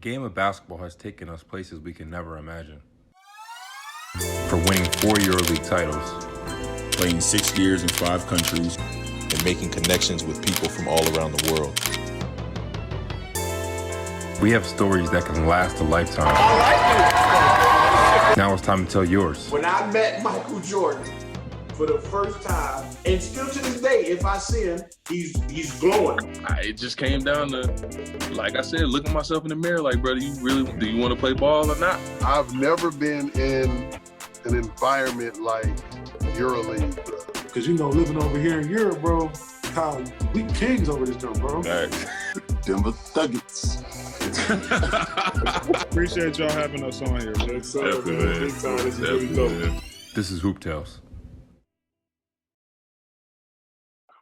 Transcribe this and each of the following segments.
game of basketball has taken us places we can never imagine. For winning 4 EuroLeague titles, playing 6 years in 5 countries, and making connections with people from all around the world. we have stories that can last a lifetime. Now it's time to tell yours. When I met Michael Jordan for the first time, and still to this day, if I see him, he's glowing. It just came down to, like I said, looking myself in the mirror like, brother, do you want to play ball or not? I've never been in an environment like EuroLeague. Because, living over here in Europe, bro, we kings over this joint, bro. Right. Denver Nuggets. Appreciate y'all having us on here. Yes, sir, man. Big time. This is really dope. This is Hoop Tales.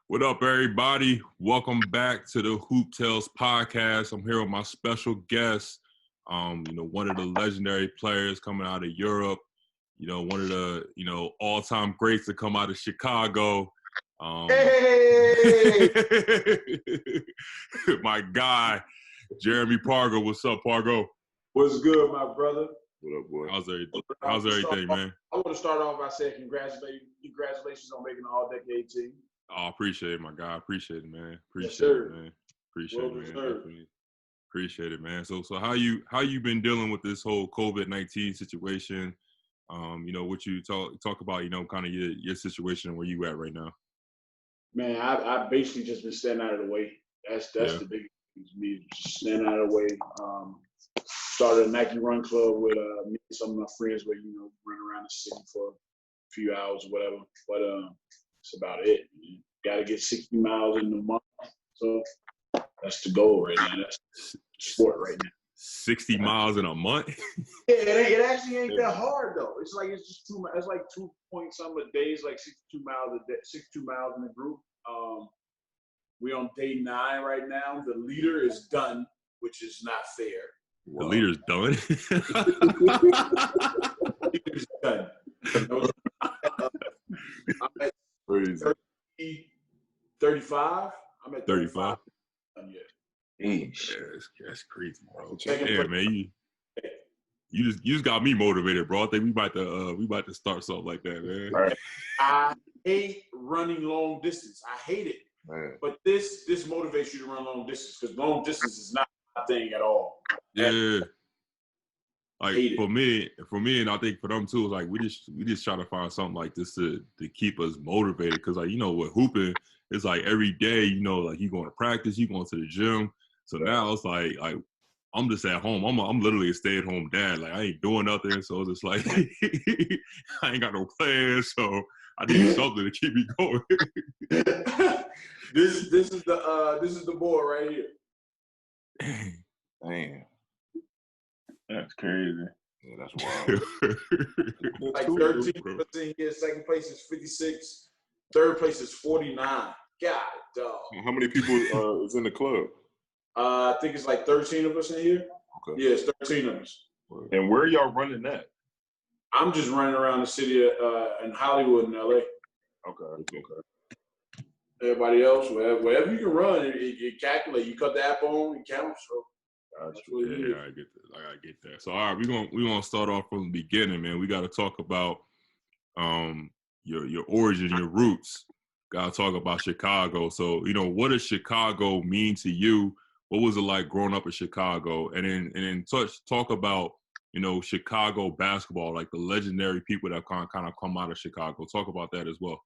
What up, everybody? Welcome back to the Hoop Tales podcast. I'm here with my special guest, one of the legendary players coming out of Europe, one of the, all-time greats to come out of Chicago. Hey! My guy, Jeremy Pargo. What's up, Pargo? What's good, my brother? What up, boy? How's everything, man? I want to start off by saying congratulations on making the All-Decade team. Oh, appreciate it, my guy. Appreciate it, man. Appreciate it, man. Appreciate it, man. Definitely. Appreciate it, man. So how you been dealing with this whole COVID-19 situation? What you talk about, kind of your situation where you at right now. Man, I basically just been staying out of the way. That's the big thing to me, just staying out of the way. Started a Nike run club with me and some of my friends where, run around the city for a few hours or whatever. But that's about it. You got to get 60 miles in a month. So that's the goal right now. That's the sport right now. 60 miles in a month? Yeah, it actually ain't that hard though. It's just 2 miles. It's like 2 point something a day. It's like 62 miles a day, 62 miles in the group. We on day 9 right now. The leader is done, which is not fair. The leader's done? The leader's done. I'm at 35. I'm at 35. Yeah. That's crazy, bro. Yeah, man, you just got me motivated, bro. I think we about to start something like that, man. Right. I hate running long distance. I hate it. Man. But this motivates you to run long distance because long distance is not my thing at all. Yeah. Like for me, and I think for them too, it's like we just try to find something like this to keep us motivated. Because with hooping, it's like every day, like you going to practice, you going to the gym. So now it's like I'm just at home. I'm literally a stay-at-home dad. Like I ain't doing nothing, so it's just like I ain't got no plans. So I need something to keep me going. This is the board right here. Damn. That's crazy. Yeah, that's wild. Like 13 in here. Second place is 56. Third place is 49. God, dog. How many people is in the club? I think it's like 13 of us in here. Okay. Yeah, it's 13 of us. And where are y'all running at? I'm just running around the city in Hollywood and LA. Okay. Everybody else, wherever you can run, it calculates. You cut the app on, it counts. So yeah, I get that. So all right, we're gonna start off from the beginning, man. We got to talk about your origin, your roots. Got to talk about Chicago. So what does Chicago mean to you? What was it like growing up in Chicago? And then talk about Chicago basketball, like the legendary people that kind of come out of Chicago. Talk about that as well.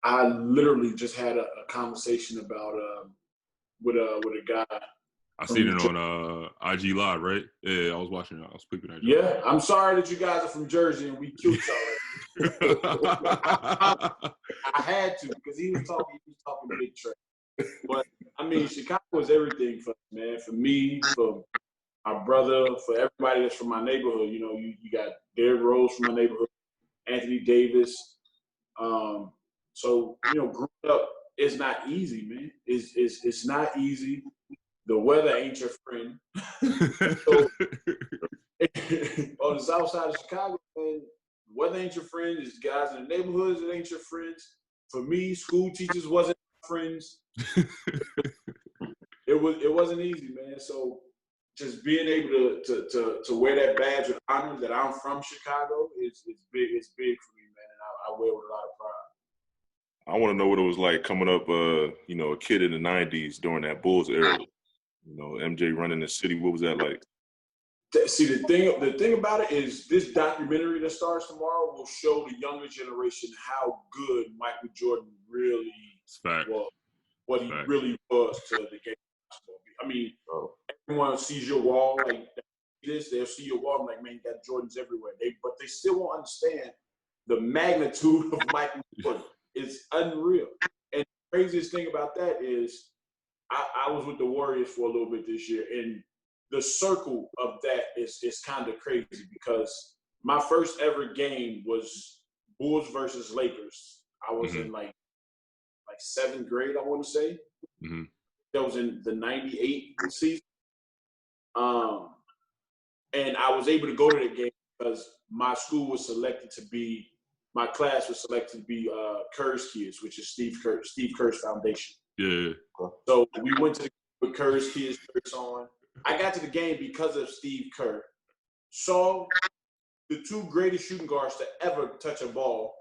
I literally just had a conversation about with a guy. I seen it on IG Live, right? Yeah, I was watching it. I was peeping at you. Yeah, I'm sorry that you guys are from Jersey and we killed y'all. I had to because he was talking big trash. But I mean, Chicago is everything for me, man. For me, for my brother, for everybody that's from my neighborhood. You got Derrick Rose from my neighborhood, Anthony Davis. So growing up, it's not easy, man. It's not easy. The weather ain't your friend. So, on the south side of Chicago, man, the weather ain't your friend. There's guys in the neighborhoods that ain't your friends. For me, school teachers wasn't my friends. It wasn't easy, man. So just being able to wear that badge of honor that I'm from Chicago is big. It's big for me, man, and I wear it with a lot of pride. I want to know what it was like coming up, a kid in the '90s during that Bulls era. MJ running the city. What was that like? See, the thing about it is this documentary that starts tomorrow will show the younger generation how good Michael Jordan really was, what he really was to the game of basketball. I mean, everyone sees your wall like this. They'll see your wall and like, man, you got Jordans everywhere. But they still won't understand the magnitude of Michael Jordan. It's unreal. And the craziest thing about that is I was with the Warriors for a little bit this year, and the circle of that is kind of crazy because my first ever game was Bulls versus Lakers. I was in like seventh grade, I want to say. Mm-hmm. That was in the '98 season. And I was able to go to the game because my class was selected to be Kerr's Kids, which is Steve Kerr's foundation. Yeah. So we went to the game with Kerr's Kids shirts on. I got to the game because of Steve Kerr. Saw the two greatest shooting guards to ever touch a ball,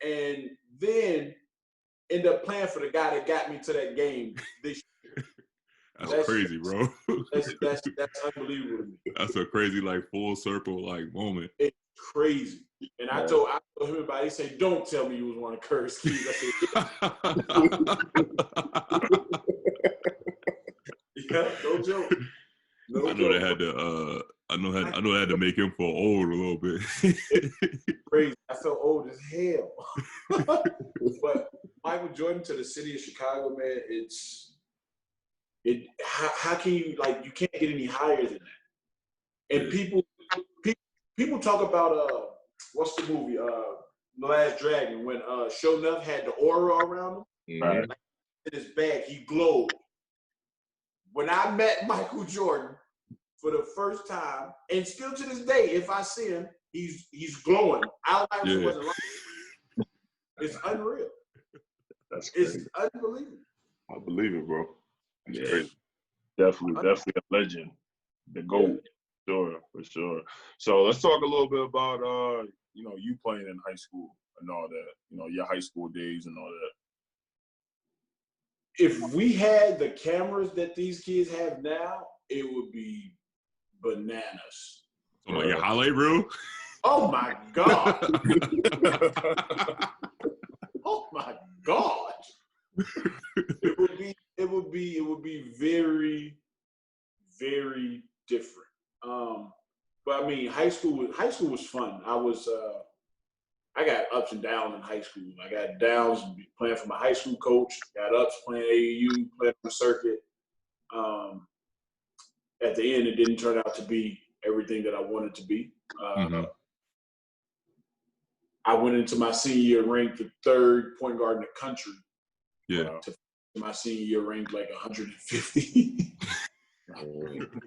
and then end up playing for the guy that got me to that game this year. That's crazy, bro. That's unbelievable to me. That's a crazy, like, full circle, like, moment. It's crazy. And I told him about it. He said, "Don't tell me you was one of Kerr's kids." I said, "Yeah, no joke." I know they had to. I know they had to make him feel old a little bit. Crazy. I felt old as hell. But Michael Jordan to the city of Chicago, man, how can you, like, you can't get any higher than that. And people talk about what's the movie? The Last Dragon, when Sho'nuff had the aura around him. Right. Like, in his bag, he glowed. When I met Michael Jordan for the first time, and still to this day, if I see him, he's glowing. Wasn't like it's unreal. That's crazy. It's unbelievable. I believe it, bro. That's crazy. Definitely a legend. The GOAT, for sure. So let's talk a little bit about you playing in high school and all that. Your high school days and all that. If we had the cameras that these kids have now, it would be bananas. Oh, your highlight reel? Oh my God. Oh my God. It would be very, very different. But I mean, high school was fun. I got ups and downs in high school. I got downs playing for my high school coach, got ups playing AAU, playing on the circuit. At the end, it didn't turn out to be everything that I wanted to be. I went into my senior year ranked the third point guard in the country. Yeah. My senior year ranked like 150.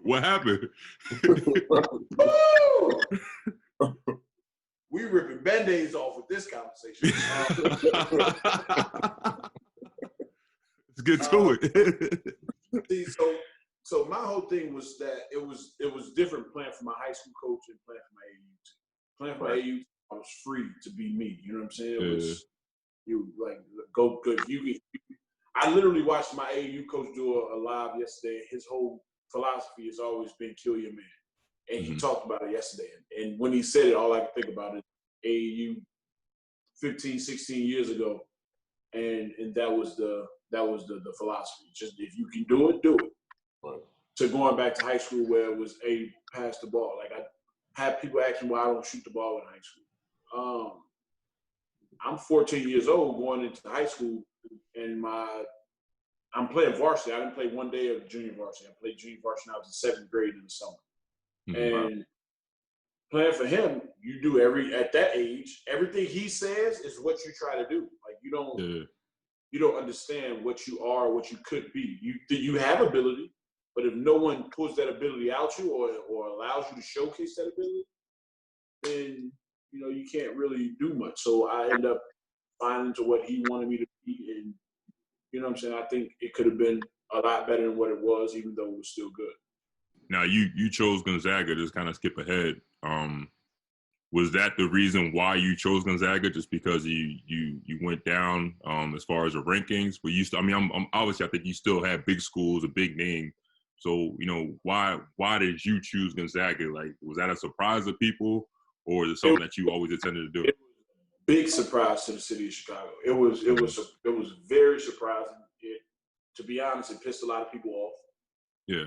What happened? We ripping Band-Aids off with this conversation. Let's get to it. See, so my whole thing was that it was different playing for my high school coach and playing for my AAU team. Playing for my AAU team, I was free to be me. You know what I'm saying? It was you like go good. I literally watched my AAU coach do a live yesterday. His whole philosophy has always been kill your man. And he talked about it yesterday. And when he said it, all I could think about is AAU 15, 16 years ago. And that was the philosophy. Just if you can do it, do it. Right. To going back to high school where it was pass the ball. Like I had people asking why I don't shoot the ball in high school. I'm 14 years old going into high school, and I'm playing varsity. I didn't play one day of junior varsity. I played junior varsity when I was in seventh grade in the summer. And playing for him, you do at that age, everything he says is what you try to do. Like you don't understand what you are, what you could be. You have ability, but if no one pulls that ability out you or allows you to showcase that ability, then you can't really do much. So I end up finding to what he wanted me to be, and you know what I'm saying. I think it could have been a lot better than what it was, even though it was still good. Now you chose Gonzaga. Just kind of skip ahead. Was that the reason why you chose Gonzaga? Just because you went down as far as the rankings? But you, I'm obviously I think you still have big schools, a big name. So why did you choose Gonzaga? Like, was that a surprise to people, or is it something that you always intended to do? It was a big surprise to the city of Chicago. It was very surprising. To be honest, it pissed a lot of people off. Yeah.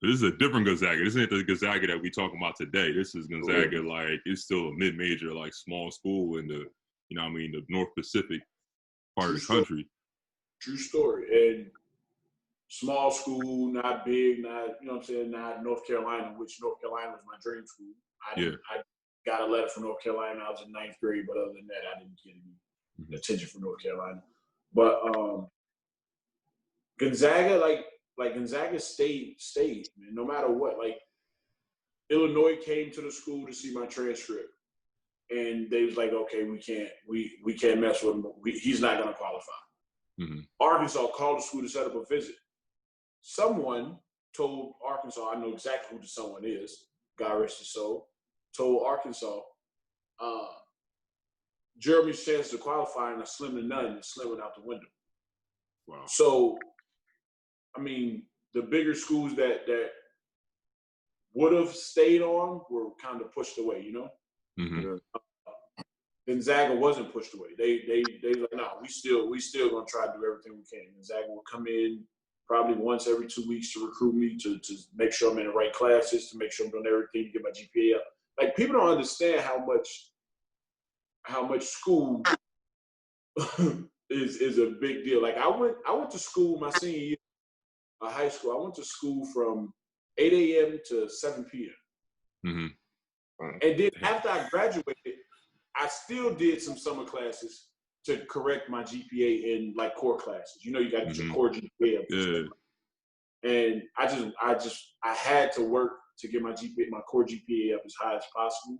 This is a different Gonzaga. This isn't the Gonzaga that we talking about today. This is Gonzaga, like, it's still a mid-major, like, small school in the, the North Pacific part of the country. True story. And small school, not big, not, not North Carolina, which North Carolina was my dream school. I got a letter from North Carolina. I was in 9th grade, but other than that, I didn't get any attention from North Carolina. But Gonzaga, like Gonzaga stayed, man, no matter what. Like, Illinois came to the school to see my transcript, and they was like, okay, we can't mess with him. He's not going to qualify. Arkansas called the school to set up a visit. Someone told Arkansas, I know exactly who the someone is, God rest his soul, told Arkansas, Jeremy's chances of qualifying are slim to none, and slimming out the window. Wow. So, I mean, the bigger schools that would have stayed on were kind of pushed away, Gonzaga wasn't pushed away. They like, no, we still gonna try to do everything we can. Gonzaga will come in probably once every 2 weeks to recruit me to make sure I'm in the right classes, to make sure I'm doing everything to get my GPA up. Like, people don't understand how much school is a big deal. Like, I went to school my senior year of high school. I went to school from 8 a.m. to 7 p.m. And then after I graduated, I still did some summer classes to correct my GPA in, like, core classes. You got to get your core GPA up. And I had to work to get my core GPA up as high as possible.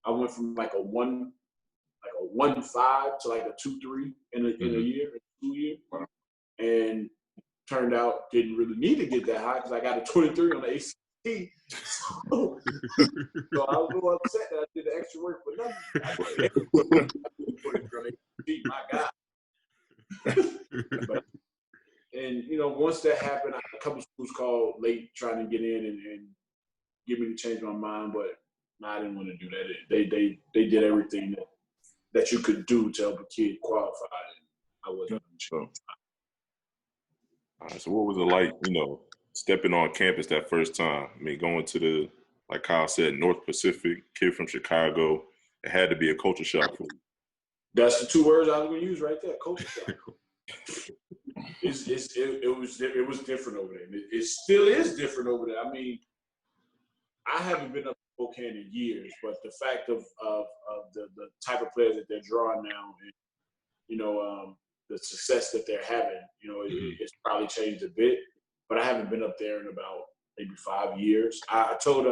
I went from like a 1.5 to like a 2.3 in a year, 2 years. And turned out didn't really need to get that high because I got a 23 on the ACT. So I was a little upset that I did the extra work for nothing. My God. And once that happened, a couple schools called late trying to get in and get me to change my mind, but I didn't want to do that. They did everything that you could do to help a kid qualify, and I wasn't going to change. All right, so what was it like, stepping on campus that first time? I mean, going to the, like Kyle said, North Pacific, kid from Chicago, it had to be a culture shock for you. That's the 2 words I was going to use right there, culture shock. It was different over there. It still is different over there. I mean, I haven't been up to Spokane in years, but the fact of the type of players that they're drawing now, and the success that they're having, it's probably changed a bit. But I haven't been up there in about maybe 5 years. I told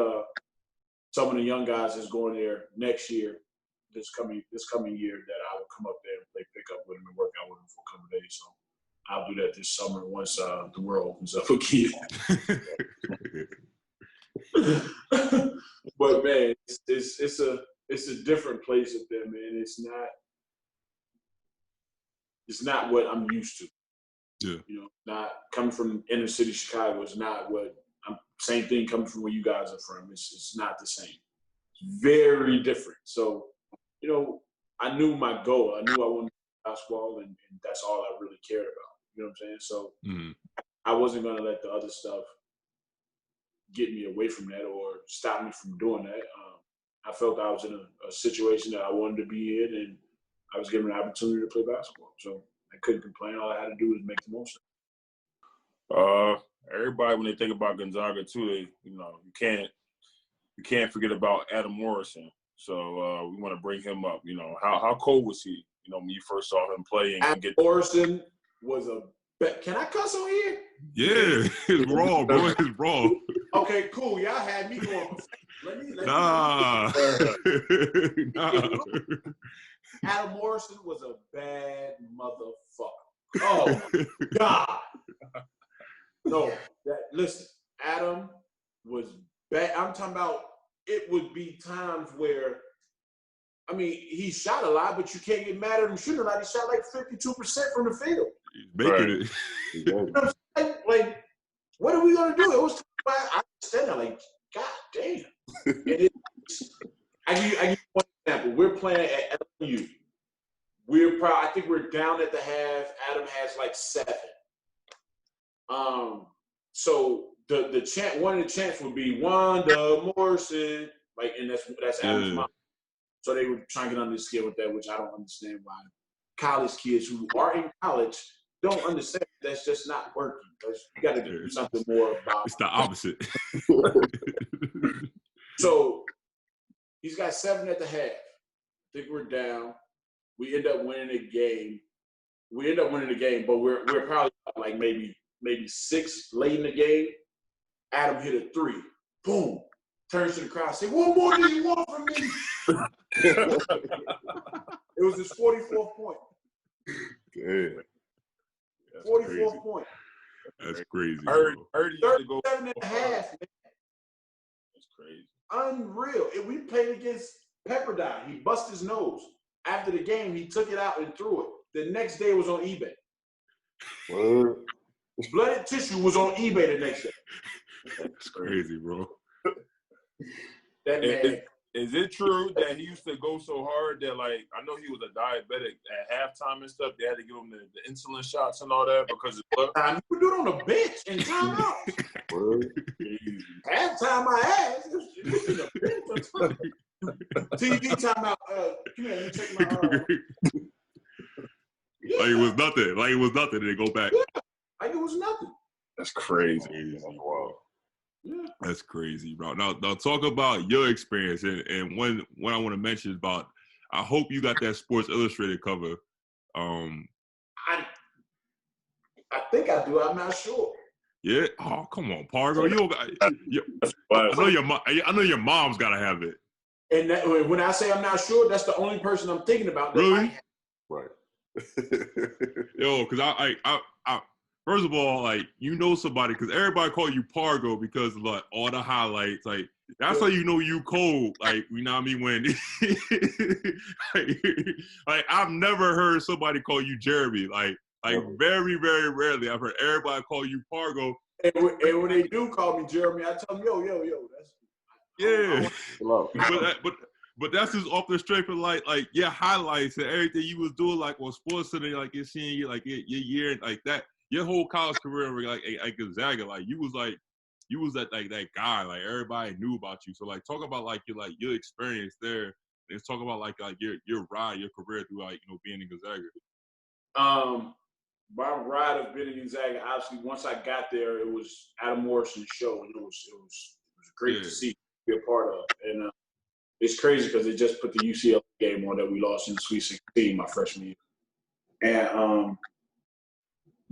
some of the young guys that's going there next year, this coming year, that I would come up there and play pickup with them and work out with them for a couple of days. So I'll do that this summer once the world opens up again. But man, it's a different place up there, man. It's not what I'm used to. Yeah. Not coming from inner city Chicago is not what same thing coming from where you guys are from. It's not the same. It's very different. So, I knew my goal. I knew I wanted to play basketball, and that's all I really cared about. You know what I'm saying? So I wasn't going to let the other stuff get me away from that or stop me from doing that. I felt I was in a situation that I wanted to be in, and I was given an opportunity to play basketball. So I couldn't complain. All I had to do was make the most of it. Everybody, when they think about Gonzaga too, you can't forget about Adam Morrison. So we want to bring him up. How cold was he? When you first saw him play. Morrison was can I cuss on here? Yeah, it's raw, bro. It's raw. Okay, cool. Y'all had me going. Nah. Adam Morrison was a bad motherfucker. Oh, God. No, listen, Adam was bad. I'm talking about it would be times where, I mean, he shot a lot, but you can't get mad at him shooting a lot. He shot like 52% from the field. Making it. You know what I'm saying? Like, what are we gonna do? It was I understand that, like, God damn. I give you one example. We're playing at LMU. I think we're down at the half. Adam has like 7. So the chant, one of the chants would be Wanda Morrison, like, and that's Adam's mom. So they were trying to get under the skin with that, which I don't understand why college kids who are in college don't understand. That's just not working. You got to do something more about. It's the opposite. So he's got 7 at the half. I think we're down. We end up winning the game. But we're probably like maybe 6 late in the game. Adam hit a 3. Boom. Turns to the crowd, say, "What more do you want from me?" It was his 44th point. Damn. 44th point. That's crazy. Heard he used to go 37 and a half, man. That's crazy. Unreal. And we played against Pepperdine. He busted his nose. After the game, he took it out and threw it. The next day it was on eBay. Word. Blooded tissue was on eBay the next day. That's crazy, bro. That man. Is it true that he used to go so hard that, like, I know he was a diabetic at halftime and stuff, they had to give him the insulin shots and all that because of blood? You would do it on the bench in timeout. Halftime my ass. It was in the bench. TV timeout. Come here, let me check my Like it was nothing. Like it was nothing. They go back. Yeah, like it was nothing. That's crazy. Wow. Yeah. That's crazy, bro. Now talk about your experience, and one I want to mention is about. I hope you got that Sports Illustrated cover. I think I do. I'm not sure. Yeah. Oh, come on, Pargo. I know your mom's gotta have it. And when I say I'm not sure, that's the only person I'm thinking about. That Really? Right. Yo, because I first of all, like, you know somebody, because everybody call you Pargo because of, like, all the highlights. Like, that's how you know you cold. Like, you know what I mean? When like I've never heard somebody call you Jeremy. Like very, very rarely I've heard everybody call you Pargo. And when they do call me Jeremy, I tell them, yo. But that's just off the strength of like your highlights and everything you was doing, like on Sports Center, like you're seeing you like your year like that. Your whole college career, like at Gonzaga, like you was that guy, like everybody knew about you. So like talk about like your experience there. Let's talk about like your ride, your career through like being in Gonzaga. My ride of being in Gonzaga, obviously once I got there, it was Adam Morrison's show, and it was great to see, be a part of. And it's crazy because they just put the UCLA game on that we lost in the Sweet 16 my freshman year, and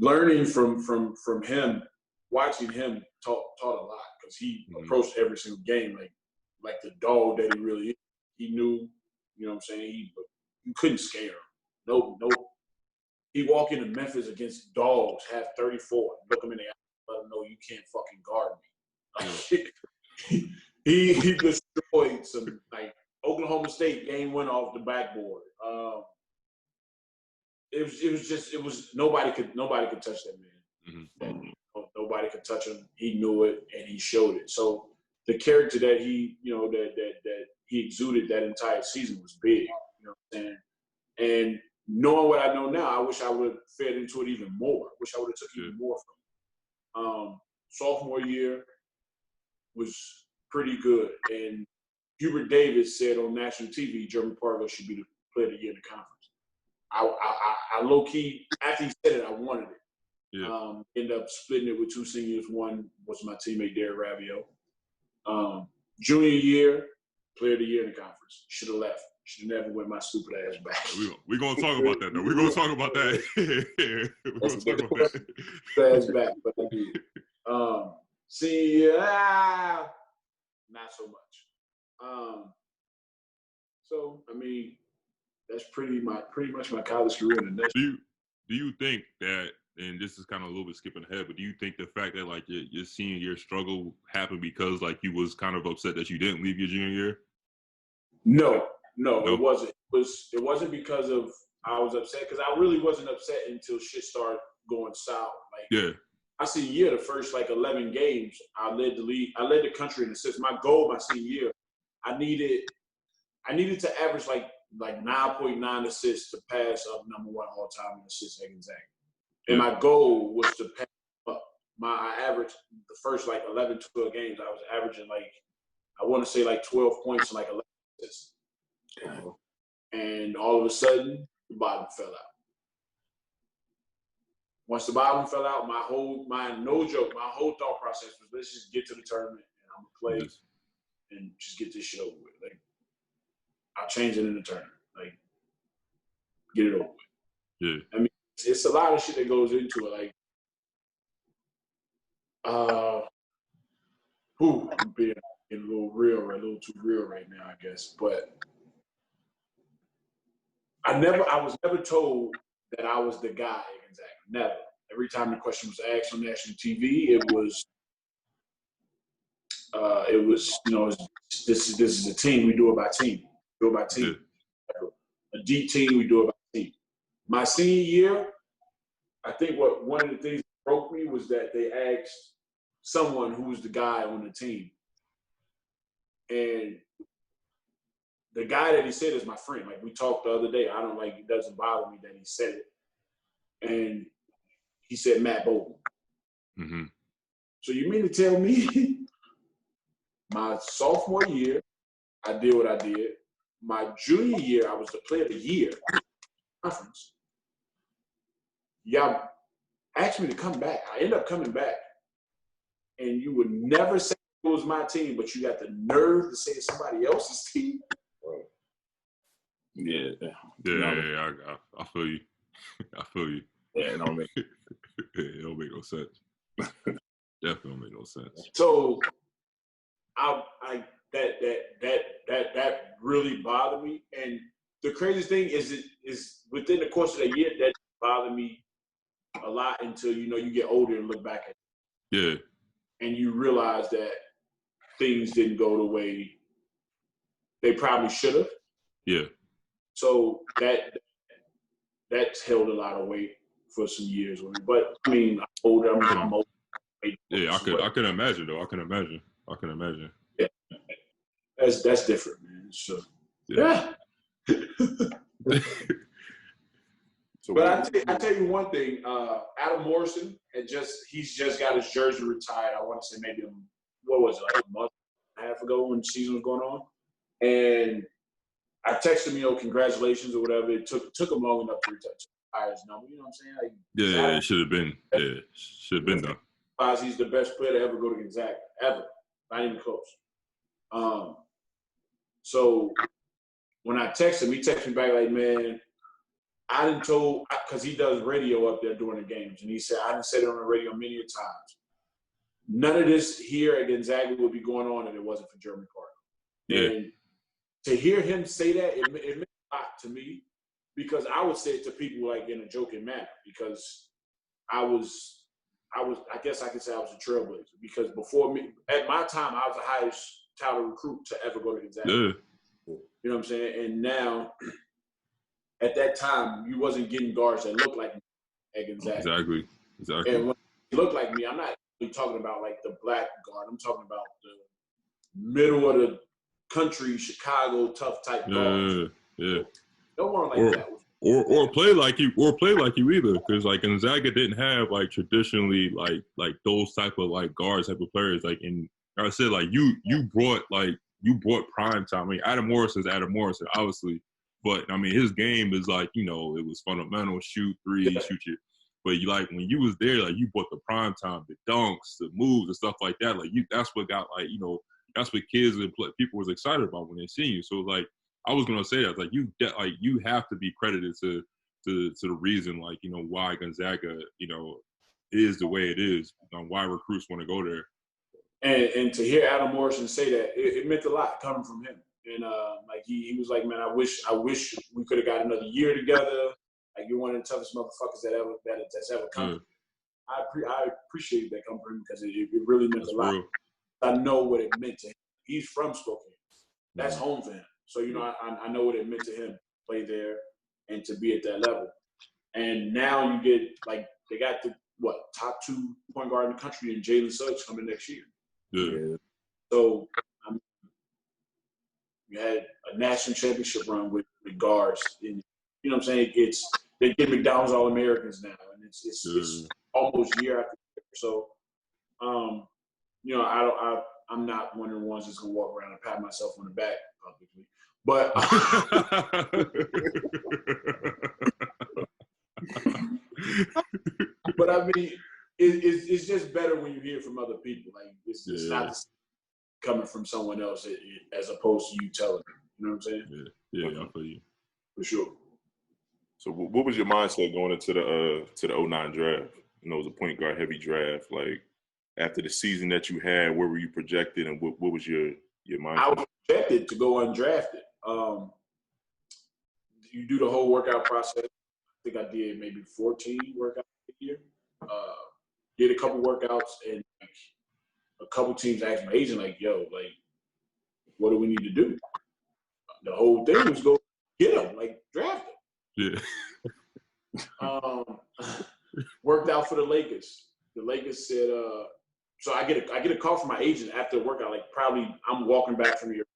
learning from him, watching him taught a lot because he approached every single game like the dog that he really is. He knew, you know what I'm saying. You couldn't scare him. No. He walk into Memphis against dogs, have 34, look him in the eye, let him know you can't fucking guard me. He destroyed some, like, Oklahoma State game went off the backboard. It was nobody could touch that man. Mm-hmm. Nobody could touch him. He knew it and he showed it. So the character that he that he exuded that entire season was big. You know what I'm saying? And knowing what I know now, I wish I would have fed into it even more. I wish I would have took even more from him. Sophomore year was pretty good. And Hubert Davis said on national TV, Jeremy Pargo should be the player of the year in the conference. I low-key, after he said it, I wanted it. Yeah. Ended up splitting it with 2 seniors. One was my teammate, Derek Ravio. Junior year, player of the year in the conference. Should have left. Should have never went my stupid ass back. We're going to talk about that, though. We're going to talk about that. We're going to talk about that. Ass back, but I did. Not so much. So, I mean, that's pretty much my college career in a nutshell. Do you think that and this is kind of a little bit skipping ahead, but do you think the fact that like your senior year struggle happened because like you was kind of upset that you didn't leave your junior year? No, it wasn't. It wasn't because of I was upset, because I really wasn't upset until shit started going south. Like, Yeah. my senior year, the first like 11 games, I led the league. I led the country in assists. My goal my senior year, I needed to average like 9.9 assists to pass up #1 all time in assists at Gonzaga. And my goal was to pass up. I averaged the first like 11, 12 games. I was averaging like, I want to say like 12 points and like 11 assists. And all of a sudden, the bottom fell out. Once the bottom fell out, no joke, my whole thought process was, let's just get to the tournament and I'm gonna play and just get this shit over with. Like, I'll change it in the tournament. Like, get it over with. Yeah. I mean, it's a lot of shit that goes into it. Like, I'm being a little real, a little too real right now, I guess. But I was never told that I was the guy at Gonzaga. Never. Every time the question was asked on national TV, it was, this is a team. We do it by team. We do it by team. A deep team, we do it by team. My senior year, I think one of the things that broke me was that they asked someone who was the guy on the team. And the guy that he said is my friend. Like, we talked the other day. It doesn't bother me that he said it. And he said Matt Bolton. Mm-hmm. So you mean to tell me my sophomore year, I did what I did. My junior year, I was the player of the year conference. Y'all asked me to come back. I ended up coming back. And you would never say it was my team, but you got the nerve to say it's somebody else's team? Yeah. I feel you. I feel you. Yeah, it don't make it don't make no sense. Definitely don't make no sense. So that really bothered me. And the craziest thing is within the course of that year, that bothered me a lot until you get older and look back at it. Yeah. And you realize that things didn't go the way they probably should have. Yeah. So that's held a lot of weight for some years with me. But I mean, I'm older. I'm older. Yeah, I can imagine though. I can imagine. Yeah, that's different, man. So yeah. But I tell you one thing. Adam Morrison he's just got his jersey retired. I want to say maybe like a month and a half ago when the season was going on, and I texted him, congratulations or whatever. It took him long enough to retire his number. You know what I'm saying? Like, it should have been. Yeah, should have been though. He's the best player to ever go to Gonzaga, ever. Not even close. So when I texted him, he texted me back like, man, I didn't told, because he does radio up there during the games, and he said, I didn't say it on the radio many times. None of this here at Gonzaga would be going on if it wasn't for Jeremy Pargo. Yeah. And to hear him say that, it meant a lot to me, because I would say it to people like in a joking manner, because I guess I could say I was a trailblazer, because before me, at my time, I was the highest touted recruit to ever go to Gonzaga. Yeah. You know what I'm saying? And now, at that time, you wasn't getting guards that looked like me at Gonzaga. Exactly. And when you look like me, I'm not really talking about like the black guard. I'm talking about the middle of the country, Chicago, tough type guards. Yeah. No one like that. Or play like you either, because like Gonzaga didn't have like traditionally like those type of like guards type of players. Like, and like I said, like you brought prime time. I mean, Adam Morrison, obviously, but I mean his game is like, it was fundamental, shoot threes, shoot it. But you, like, when you was there, like you brought the prime time, the dunks, the moves, and stuff like that. Like that's what got that's what kids and people was excited about when they seen you. So like, I was gonna say that, like you have to be credited to the reason, like, why Gonzaga, is the way it is, why recruits want to go there. And to hear Adam Morrison say that, it meant a lot coming from him. And like he was like, man, I wish we could have got another year together. Like you're one of the toughest motherfuckers that's ever come. I appreciate that come from him because it really meant a lot. Real. I know what it meant to him. He's from Spokane. That's home for him. So I know what it meant to him to play there and to be at that level. And now you get like they got the top 2 point guard in the country in Jalen Suggs coming next year. Yeah. So you had a national championship run with guards. And, you know what I'm saying? They get McDonald's All-Americans now, and it's almost year after year. So, you know, I'm not one of the ones that's gonna walk around and pat myself on the back publicly, but but I mean, it's just better when you hear from other people. Like it's not coming from someone else as opposed to you telling them. You know what I'm saying? Yeah, I feel you. For sure. So what was your mindset going into the 09 draft? You know, it was a point guard heavy draft. Like after the season that you had, where were you projected, and what was your mindset? I was projected to go undrafted. You do the whole workout process. I think I did maybe 14 workouts a year. Did a couple workouts, and like, a couple teams asked my agent, like, "Yo, like, what do we need to do?" The whole thing was go get him, like, draft him. Yeah. Worked out for the Lakers. The Lakers said, so I get a call from my agent after the workout. Like probably I'm walking back from here,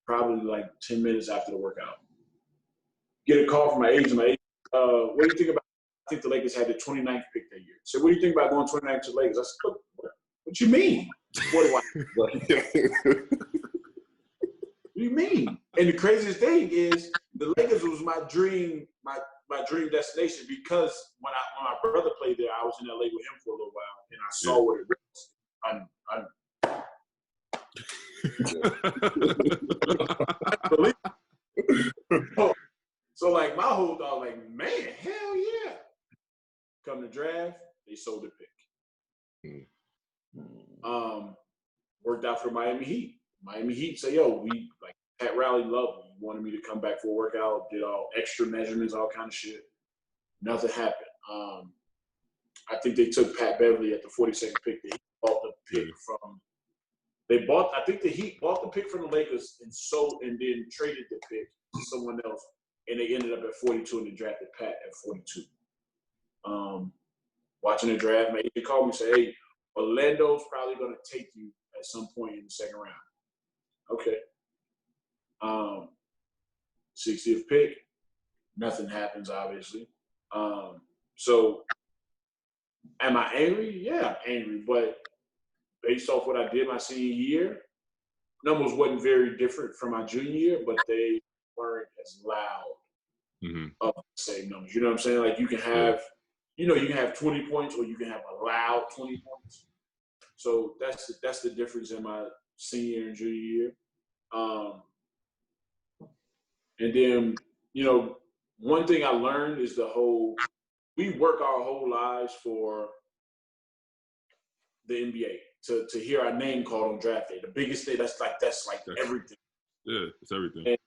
probably like 10 minutes after the workout. Get a call from my agent. My agent, what do you think about? I think the Lakers had the 29th pick that year. So what do you think about going 29th to the Lakers? I said, what you mean? What do you mean? And the craziest thing is the Lakers was my dream destination because when my brother played there, I was in LA with him for a little while, and I saw what it was. So like my whole thought, like, man, hell yeah! Come to draft, they sold the pick. Worked out for Miami Heat. Miami Heat say, yo, we like Pat Riley loved me. He wanted me to come back for a workout, did all extra measurements, all kind of shit. Nothing happened. I think they took Pat Beverly at the 42nd pick. The Heat bought the pick from. I think the Heat bought the pick from the Lakers and then traded the pick to someone else, and they ended up at 42 and they drafted Pat at 42. Watching the draft, my agent called me and said, hey, Orlando's probably going to take you at some point in the second round. Okay. 60th pick, nothing happens, obviously. So am I angry? Yeah, I'm angry. But based off what I did my senior year, numbers wasn't very different from my junior year, but they weren't as loud of the same numbers. You know what I'm saying? Like you can have, you can have 20 points or you can have a loud 20 points. So that's the difference in my senior and junior year. And then, one thing I learned is we work our whole lives for the NBA to hear our name called on draft day. The biggest thing, that's everything. Yeah, it's everything. And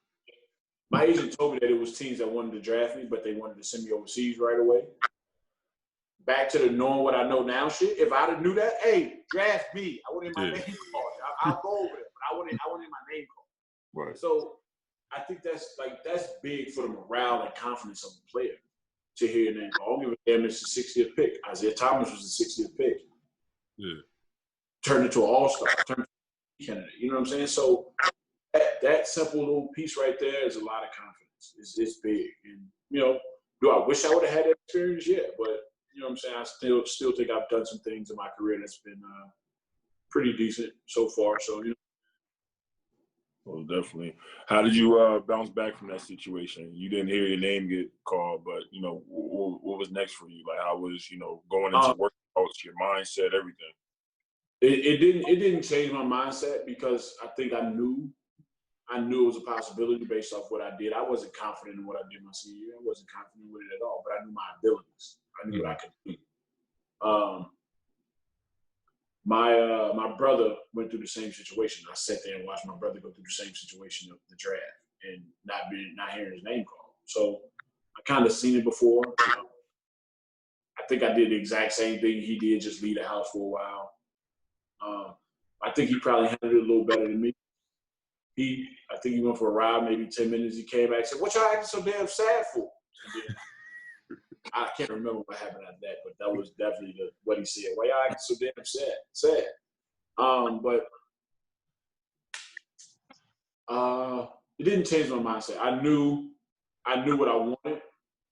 my agent told me that it was teams that wanted to draft me, but they wanted to send me overseas right away. Back to the knowing what I know now shit. If I'd have knew that, hey, draft me. I wanted my name called. I'll go over it, but I wanted my name called. Right. So I think that's big for the morale and confidence of the player to hear your name called. I don't give a damn it's the 60th pick. Isaiah Thomas was the 60th pick. Yeah. Turned into an all-star. Turned into a candidate. You know what I'm saying? So that simple little piece right there is a lot of confidence. It's big. And, do I wish I would have had that experience? Yeah. But, you know what I'm saying? I still think I've done some things in my career that's been pretty decent so far. So, Well, definitely. How did you bounce back from that situation? You didn't hear your name get called, but, what was next for you? Like, how was, going into workouts, your mindset, everything? It didn't change my mindset because I think I knew it was a possibility based off what I did. I wasn't confident in what I did my senior year. I wasn't confident with it at all, but I knew my abilities. I knew what I could do. My brother went through the same situation. I sat there and watched my brother go through the same situation of the draft and not hearing his name called. So kind of seen it before. I think I did the exact same thing he did, just leave the house for a while. I think he probably handled it a little better than me. I think he went for a ride, maybe 10 minutes. He came back and said, "What y'all acting so damn sad for?" I can't remember what happened after that, but that was definitely what he said. "Why y'all acting so damn sad?" But it didn't change my mindset. I knew what I wanted.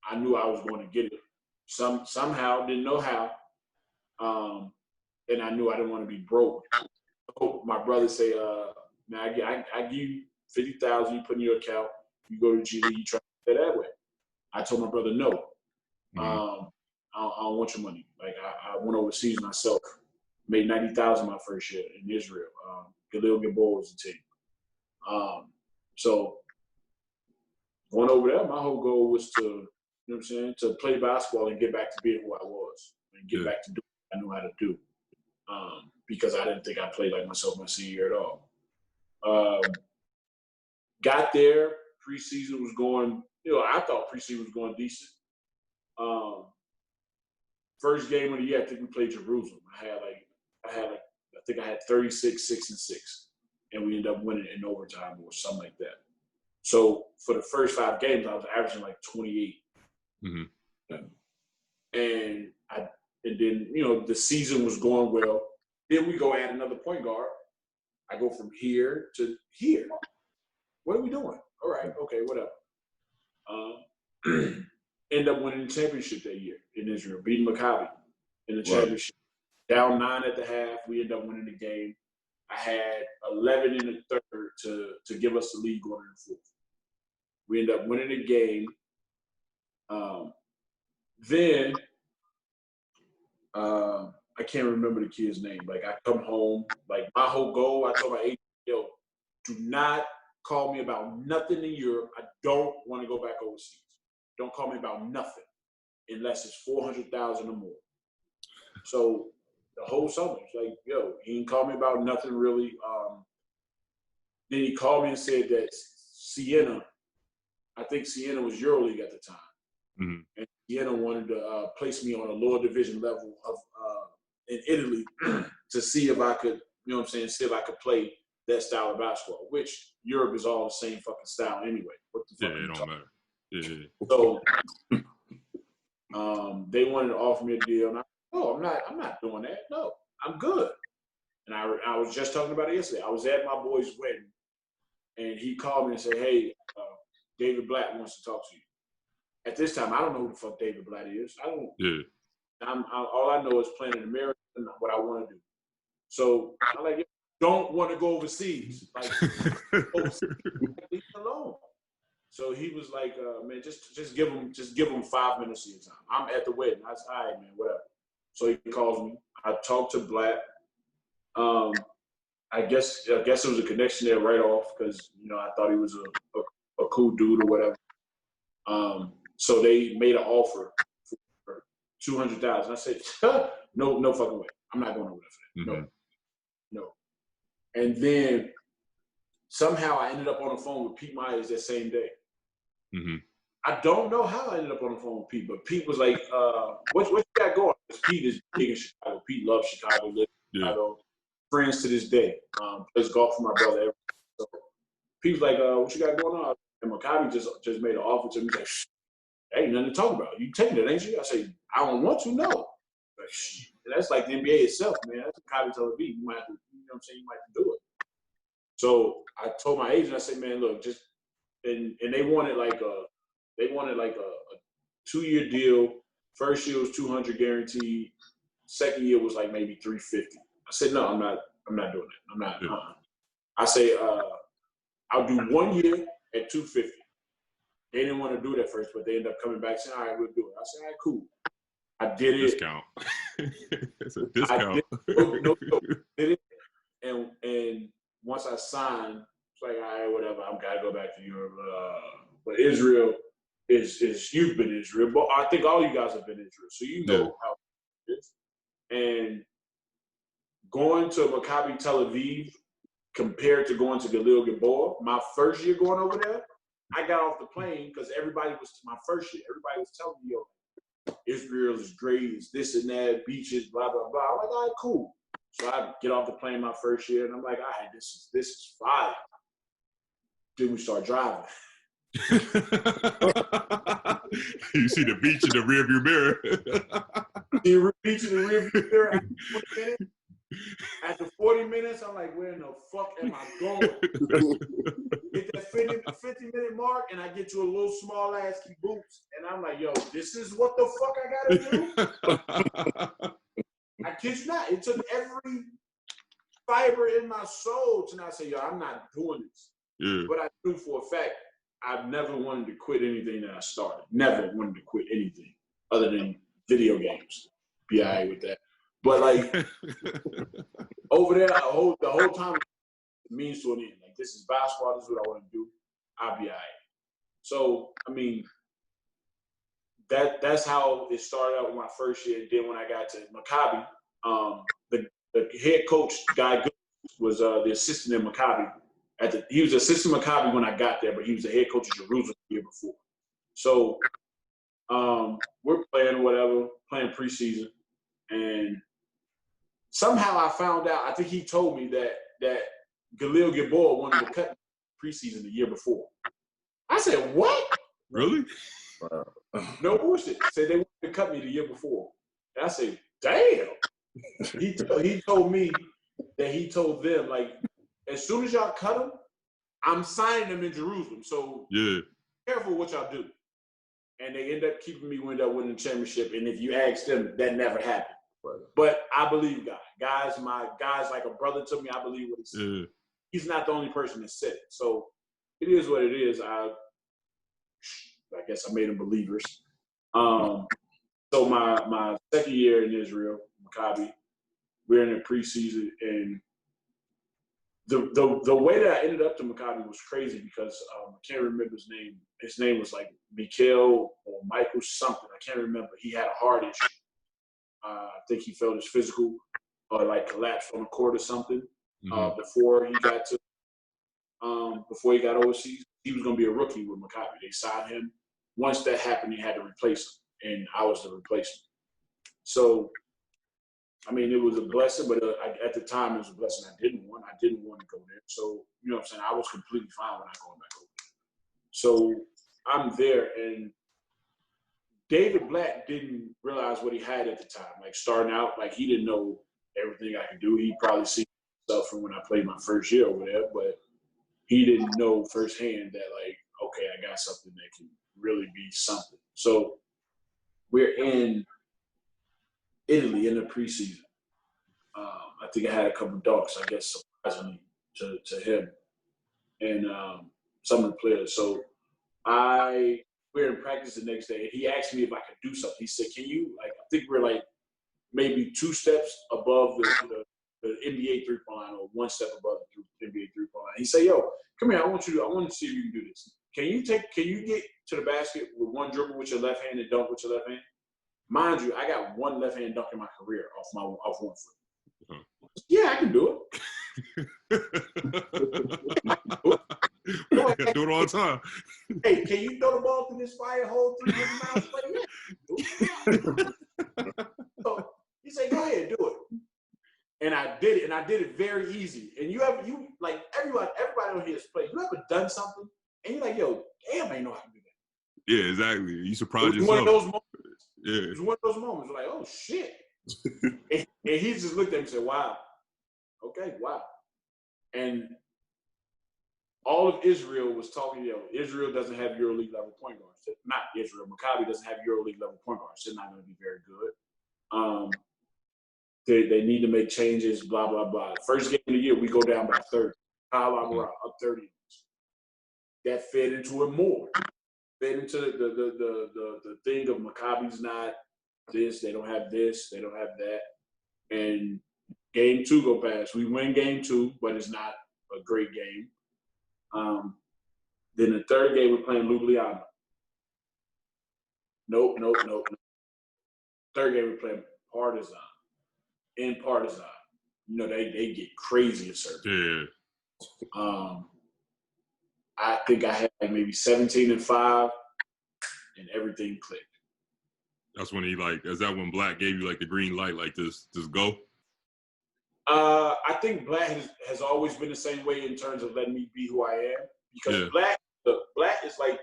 I knew I was going to get it. Somehow, didn't know how. And I knew I didn't want to be broke. So my brother say, "Man, I give you 50,000. You put in your account. You go to G League. You try to play that way." I told my brother no. I don't want your money. Like I went overseas myself. Made 90,000 my first year in Israel. Galil Gabor was the team. So going over there, my whole goal was to, you know what I'm saying, to play basketball and get back to being who I was and get back to doing what I knew how to do. Because I didn't think I played like myself my senior year at all. Got there, preseason was going, I thought preseason was going decent. First game of the year, I think we played Jerusalem. I think I had 36, 6 and 6. And we ended up winning in overtime or something like that. So for the first 5 games, I was averaging like 28. And then, the season was going well. Then we go add another point guard. I go from here to here. What are we doing? All right, okay, whatever. End up winning the championship that year in Israel, beating Maccabi in the championship. Down 9 at the half, we end up winning the game. I had 11 in the third to give us the lead going in the fourth. We end up winning the game. Then I can't remember the kid's name. Like I come home, like my whole goal, I told my agent, "Yo, do not call me about nothing in Europe. I don't want to go back overseas. Don't call me about nothing unless it's 400,000 or more." So the whole summer, it's like, yo, he didn't call me about nothing really. Then he called me and said that Siena, I think Siena was EuroLeague at the time. And Siena wanted to place me on a lower division level of in Italy to see if I could, see if I could play that style of basketball, which Europe is all the same fucking style anyway. What the fuck? Yeah, it don't matter. Yeah. So they wanted to offer me a deal, and I'm not doing that. No, I'm good. And I was just talking about it yesterday. I was at my boy's wedding, and he called me and said, "Hey, David Blatt wants to talk to you." At this time, I don't know who the fuck David Blatt is. I don't. Yeah. All I know is playing in America and what I want to do. So I'm like, don't want to go overseas. Like, leave me alone. So he was like, "Man, just give him 5 minutes of your time. I'm at the wedding." I said, "All right, man, whatever." So he calls me. I talked to Blatt. I guess it was a connection there right off because I thought he was a cool dude or whatever. So they made an offer for 200,000. I said, no fucking way. I'm not going over there for that. No. And then somehow I ended up on the phone with Pete Myers that same day. I don't know how I ended up on the phone with Pete, but Pete was like, what you got going? Because Pete is big in Chicago. Pete loves Chicago, lives in Chicago. Friends to this day. Plays golf for my brother. So Pete was like, what you got going on? And Maccabi just made an offer to me. He's like, ain't nothing to talk about. You taking it, ain't you? I say, I don't want to, no. But, that's like the NBA itself, man. That's Maccabi Tel Aviv. You might have to, you might have to do it. So I told my agent, I said, man, look, and they wanted like a 2-year deal. First year was 200 guaranteed. Second year was like maybe 350. I said, no, I'm not doing it. I'm not. I say, I'll do 1 year at 250. They didn't want to do that first, but they ended up coming back saying, all right, we'll do it. I said, all right, cool. I did it. Discount. It's a discount. Did it. And once I signed, it's like, all right, whatever. I've got to go back to Europe. But Israel is you've been Israel. But I think all you guys have been Israel. So you know how it is. And going to Maccabi Tel Aviv compared to going to Galil Gabor, my first year going over there, I got off the plane because everybody was my first year. Everybody was telling me, yo, Israel is great, it's this and that, beaches, blah, blah, blah. I'm like, all right, cool. So I get off the plane my first year, and I'm like, all right, this is fire. Then we start driving. You see the beach in the rearview mirror. See the beach in the rearview mirror after 40 minutes, I'm like, where in the fuck am I going? Get that 50-minute mark, and I get to a little small ass kibbutz, and I'm like, yo, this is what the fuck I gotta do? I kid you not. It took every fiber in my soul to not say, yo, I'm not doing this. Yeah. But I knew for a fact I've never wanted to quit anything that I started. Never wanted to quit anything other than video games. Be all right with that. But like over there, the whole time it means to an end. Like, this is basketball, this is what I want to do. I'll be all right. So I mean, that's how it started out with my first year. Then when I got to Maccabi, the head coach, Guy Good, was the assistant in Maccabi. He was assistant Maccabi when I got there, but he was the head coach of Jerusalem the year before. So we're playing preseason, and somehow I found out. I think he told me that Galil Gilboa wanted to cut preseason the year before. I said, what? Really? No bullshit. Said they wanted to cut me the year before. And I said, damn. He told me that he told them, like, as soon as y'all cut him, I'm signing him in Jerusalem. So yeah, careful what y'all do. And they end up keeping me, end up winning the championship. And if you ask them, that never happened. But I believe God. Guy's like a brother to me. I believe what he said. yeah. He's not the only person that said it. So it is what it is. I guess I made them believers. So my second year in Israel, Maccabi, we're in the preseason, and the way that I ended up to Maccabi was crazy because I can't remember his name. His name was like Mikhail or Michael something. I can't remember. He had a heart issue. I think he felt his physical or like collapsed on the court or something. Before he got overseas. He was going to be a rookie with Maccabi. They signed him. Once that happened, he had to replace him, and I was the replacement. So, I mean, it was a blessing, but at the time, it was a blessing I didn't want to go there. So, you know what I'm saying? I was completely fine when I going back over there. So, I'm there, and David Black didn't realize what he had at the time. Like, starting out, like, he didn't know everything I could do. He probably seen stuff from when I played my first year over there, but he didn't know firsthand that, like, okay, I got something that can really be something. So we're in Italy in the preseason. I think I had a couple dunks, I guess, surprisingly to him and some of the players. So we're in practice the next day, and he asked me if I could do something. He said, can you, like, I think we're like maybe 2 steps above the NBA three-point line, or 1 step above the NBA three-point line. He said, yo, come here, I want to see if you can do this. Can you get to the basket with one dribble with your left hand and dunk with your left hand? Mind you, I got one left hand dunk in my career off one foot. Yeah, I can do it. Do it all the time. Hey, can you throw the ball through this fire hole 300 miles? Yeah. So he said, go ahead, do it. And I did it, and I did it very easy. And like everybody on here has played. You ever done something and you're like, yo, damn, I ain't know how to do that. Yeah, exactly. You surprised yourself. One of those moments. Yeah. It was one of those moments. Like, oh shit. and he just looked at me and said, wow. Okay, wow. And all of Israel was talking, Israel doesn't have EuroLeague level point guards. Not Israel. Maccabi doesn't have EuroLeague level point guards. They're not going to be very good. They need to make changes, blah, blah, blah. First game of the year, we go down by 30. Kyle Amara up 30. That fed into it more. Fed into the thing of Maccabi's not this, they don't have this, they don't have that. And game 2 go past. We win game 2, but it's not a great game. Then the third game, we're playing Ljubljana. Nope. Third game, we're playing Partizan. In Partizan. You know, they get crazy at certain. Yeah. I think I had like maybe 17-5, and everything clicked. That's when is that when Black gave you like the green light, like just go? I think Black has always been the same way in terms of letting me be who I am, because Black is like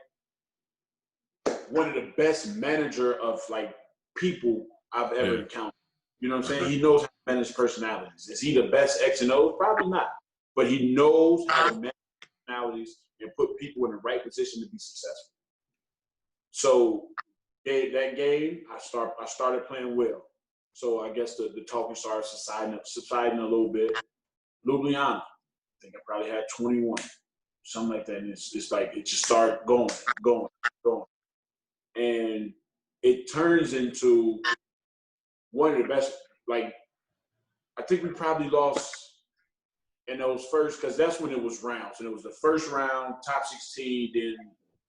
one of the best manager of like people I've ever encountered. You know what I'm saying? He knows how to manage personalities. Is he the best X and O's? Probably not. But he knows how to manage personalities and put people in the right position to be successful. So that game, I started playing well. So I guess the talking started subsiding a little bit. Ljubljana, I think I probably had 21, something like that. And it's like it just started going. And it turns into one of the best, like, I think we probably lost in those first, because that's when it was rounds. And it was the first round, top 16, then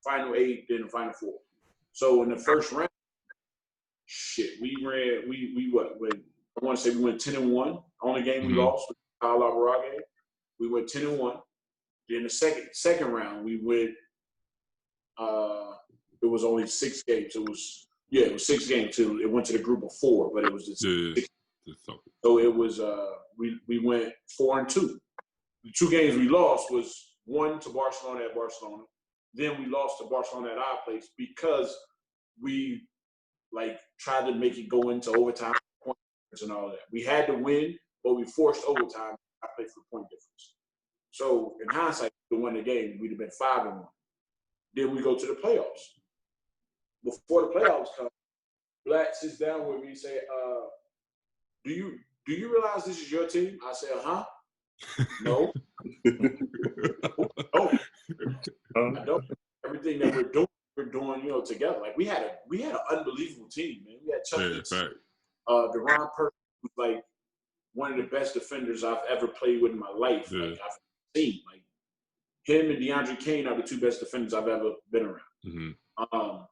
final 8, then the final 4. So in the first round, we I want to say we went 10-1. Only game we lost was the Kyle Alvarado game. We went 10-1. Then the second round, we went, it was only 6 games. It was 6 games too. It went to the group of 4, but it was the 6. So it was we went 4-2. The 2 games we lost was one to Barcelona at Barcelona. Then we lost to Barcelona at our place because we like tried to make it go into overtime and all that. We had to win, but we forced overtime. I played for point difference. So in hindsight, we won the game. We'd have been 5-1. Then we go to the playoffs. Before the playoffs come, Black sits down with me and say, do you realize this is your team? I said, huh? No. No. I don't. Everything that we're doing, together. Like we had an unbelievable team, man. We had Chuck Deron Perkins, who's like one of the best defenders I've ever played with in my life. Like I've seen. Like him and DeAndre Kane are the 2 best defenders I've ever been around.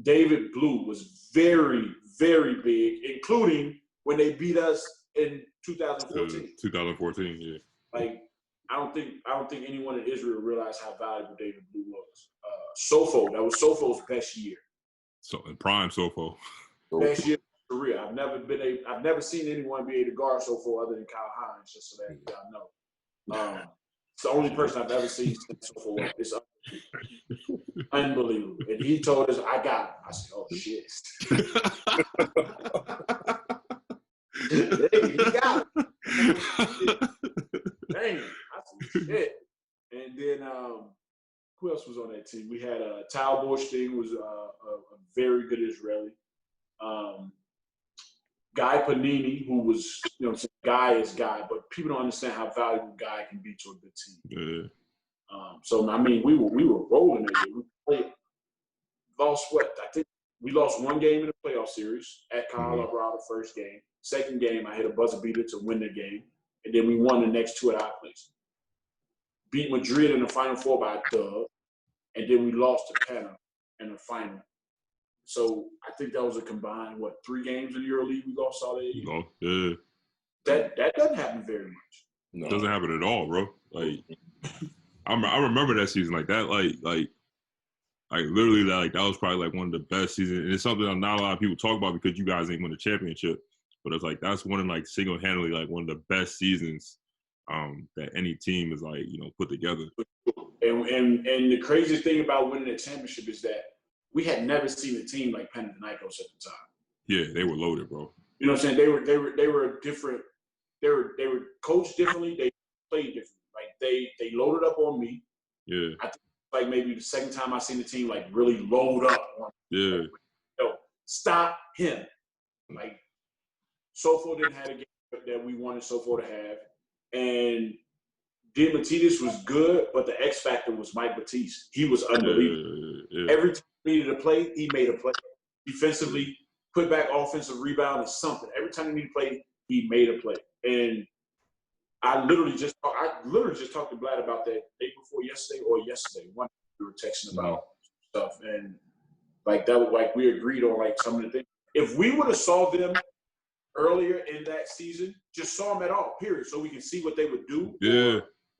David Blue was very, very big, including when they beat us in 2014. 2014, yeah. Like I don't think anyone in Israel realized how valuable David Blue was. Sofo, that was Sofo's best year. So in prime Sofo. Best year of his career. I've never seen anyone be able to guard Sofo other than Kyle Hines, just so that y'all know. It's the only person I've ever seen Sofo. It's unbelievable. And he told us, I got him. I said, oh shit. Hey, he got him. Dang. I said, shit. And then who else was on that team? We had Tal Borstein, was a very good Israeli. Guy Panini, who was, Guy is Guy, but people don't understand how valuable Guy can be to a good team. So I mean, we were rolling that year. We lost what? I think we lost 1 game in the playoff series at Kyle Alvarado, first game. Second game, I hit a buzzer beater to win the game, and then we won the next 2 at our place. Beat Madrid in the Final 4 by a dub, and then we lost to Panama in the final. So I think that was a combined 3 games in the EuroLeague we lost all that year. Yeah. That doesn't happen very much. No. It doesn't happen at all, bro. Like I remember that season like that, like literally that was probably like one of the best seasons, and it's something that not a lot of people talk about because you guys ain't won the championship. But it's like that's one of like single-handedly like one of the best seasons that any team is like put together. And the craziest thing about winning the championship is that we had never seen a team like Panathinaikos at the time. Yeah, they were loaded, bro. You know what I'm saying? They were different. They were coached differently. They played differently. Like they loaded up on me. Yeah. I think like maybe the second time I seen the team like really load up on me. Yeah. Like, stop him. Like Sofo didn't have a game that we wanted Sofo to have. And Diamantidis was good, but the X factor was Mike Batiste. He was unbelievable. Every time he needed a play, he made a play. Defensively, put back offensive rebound is something. Every time he needed to play, he made a play. And I literally just talked to Vlad about that day before yesterday. One we were texting about stuff, and like that was like we agreed on like some of the things. If we would have saw them earlier in that season, just saw them at all, period, so we can see what they would do,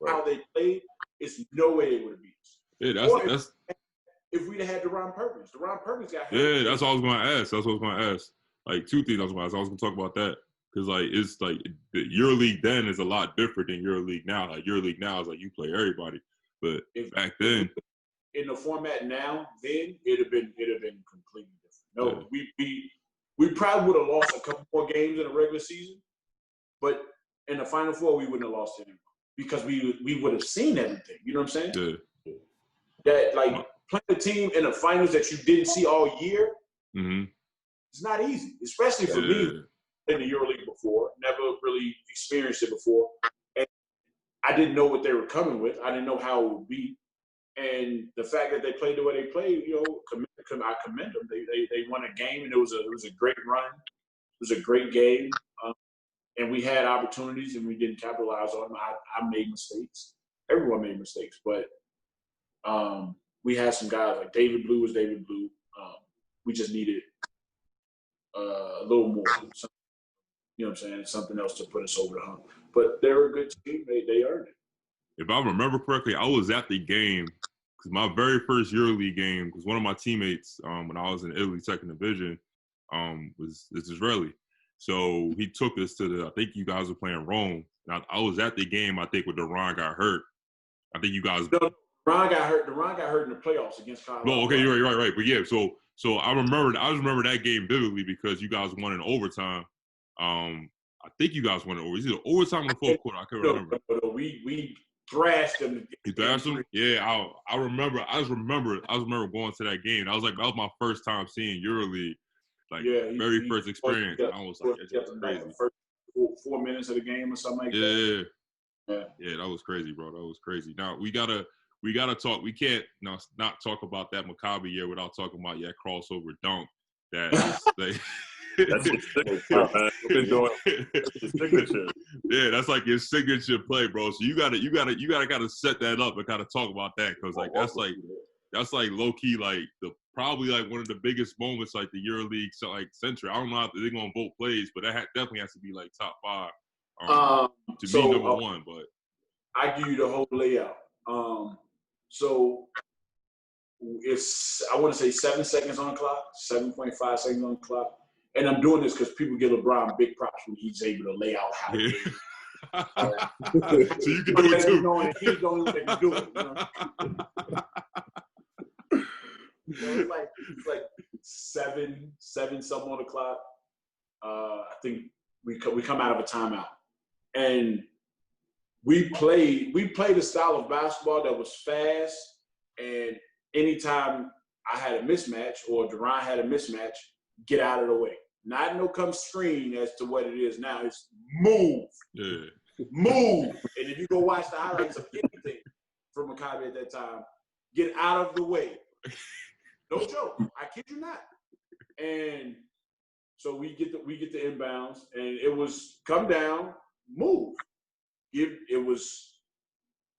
how they played, it's no way they would have beat us. Yeah, that's. If we'd have had Deron Perkins got hurt. Yeah, that's what I was going to ask. Like, two things I was going to talk about that. Because, like, it's like the EuroLeague then is a lot different than EuroLeague now. Like, EuroLeague now is like you play everybody. But back then. In the format now, then it'd have been completely different. No, we probably would have lost a couple more games in the regular season. But in the Final Four, we wouldn't have lost anymore. Because we would have seen everything. You know what I'm saying? Yeah. That, like, playing a team in the finals that you didn't see all year, it's not easy, especially for me in the EuroLeague before. Never really experienced it before. And I didn't know what they were coming with. I didn't know how it would be. And the fact that they played the way they played, you know, I commend them. They won a game, and it was a great run. It was a great game. And we had opportunities, and we didn't capitalize on them. I made mistakes. Everyone made mistakes. But we had some guys like David Blue was David Blue. We just needed a little more. You know what I'm saying? Something else to put us over the hump. But they were a good team. They earned it. If I remember correctly, I was at the game because my very first EuroLeague game, because one of my teammates when I was in Italy second division was Israeli. So he took us to I think you guys were playing Rome. And I was at the game, I think, when Deron got hurt. I think you guys. No, Deron got hurt in the playoffs against Colorado. No, okay, you're right. But yeah, so I remember that game vividly because you guys won in overtime. I think you guys won it over. Is it overtime or the fourth quarter? I can't remember. No, we thrashed them. You thrashed them? Yeah, I remember going to that game. That was my first time seeing EuroLeague. Like, very first experience. I was like, that's crazy. First 4 minutes of the game or something like that. Yeah, that was crazy, bro. That was crazy. Now we gotta talk. We can't not talk about that Maccabi year without talking about crossover dunk. That's his signature, man. Been doing his signature. Yeah, that's like his signature play, bro. So you gotta kind of set that up and kind of talk about that because that's like low key like probably like one of the biggest moments like the EuroLeague century. I don't know if they're gonna vote plays, but that definitely has to be like top 5 to me number 1. But I give you the whole layout. So it's I want to say 7 seconds on the clock, 7.5 seconds on the clock. And I'm doing this because people give LeBron big props when he's able to lay out how to do it. So you can do it too. He's the only one that can do it. You know? It's like seven something on the clock. I think we come out of a timeout, and we played a style of basketball that was fast. And anytime I had a mismatch or Deron had a mismatch, get out of the way. Not no come screen as to what it is now. It's move. Yeah. Move. And if you go watch the highlights of anything from Maccabi at that time, get out of the way. No joke. I kid you not. And so we get the inbounds, and it was come down, move. It was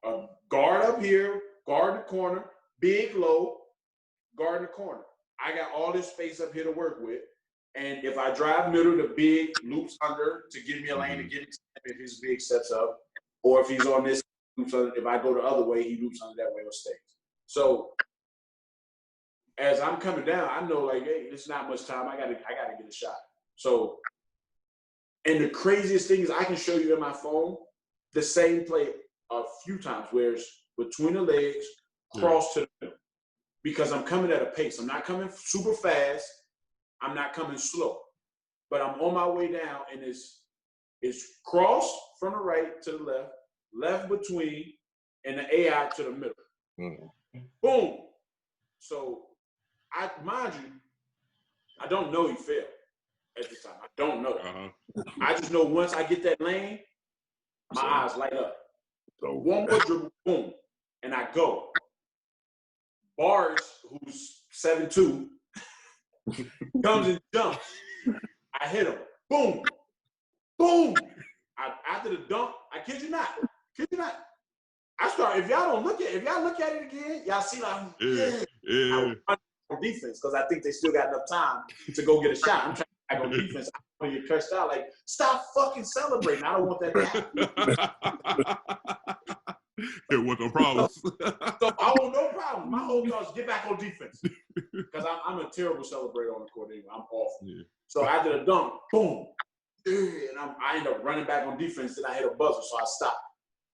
a guard up here, guard in the corner, big low, guard in the corner. I got all this space up here to work with. And if I drive middle, the big loops under to give me a lane to get it if his big steps up. Or if he's on this, if I go the other way, he loops under that way or stays. So as I'm coming down, I know like, hey, it's not much time. I gotta get a shot. So, and the craziest thing is I can show you in my phone the same play a few times where it's between the legs, cross to the middle. Because I'm coming at a pace. I'm not coming super fast. I'm not coming slow. But I'm on my way down, and it's cross from the right to the left, left between, and the AI to the middle. Mm-hmm. Boom. So, mind you, I don't know he failed at the time. I don't know. I just know once I get that lane, my eyes light up. So one more dribble, boom, and I go. Bars, who's 7'2", comes and jumps. I hit him. Boom. Boom. After the dunk, I kid you not. I start, if y'all look at it again, y'all see like, I run on defense because I think they still got enough time to go get a shot. I'm trying to back on defense. I want to get cursed out. Like, stop fucking celebrating. I don't want that to happen. With the problems. So I want no problem. My whole goal is get back on defense. Because I'm a terrible celebrator on the court anyway. I'm awful. Yeah. So after the dunk, boom. And I end up running back on defense. Then I hit a buzzer, so I stop.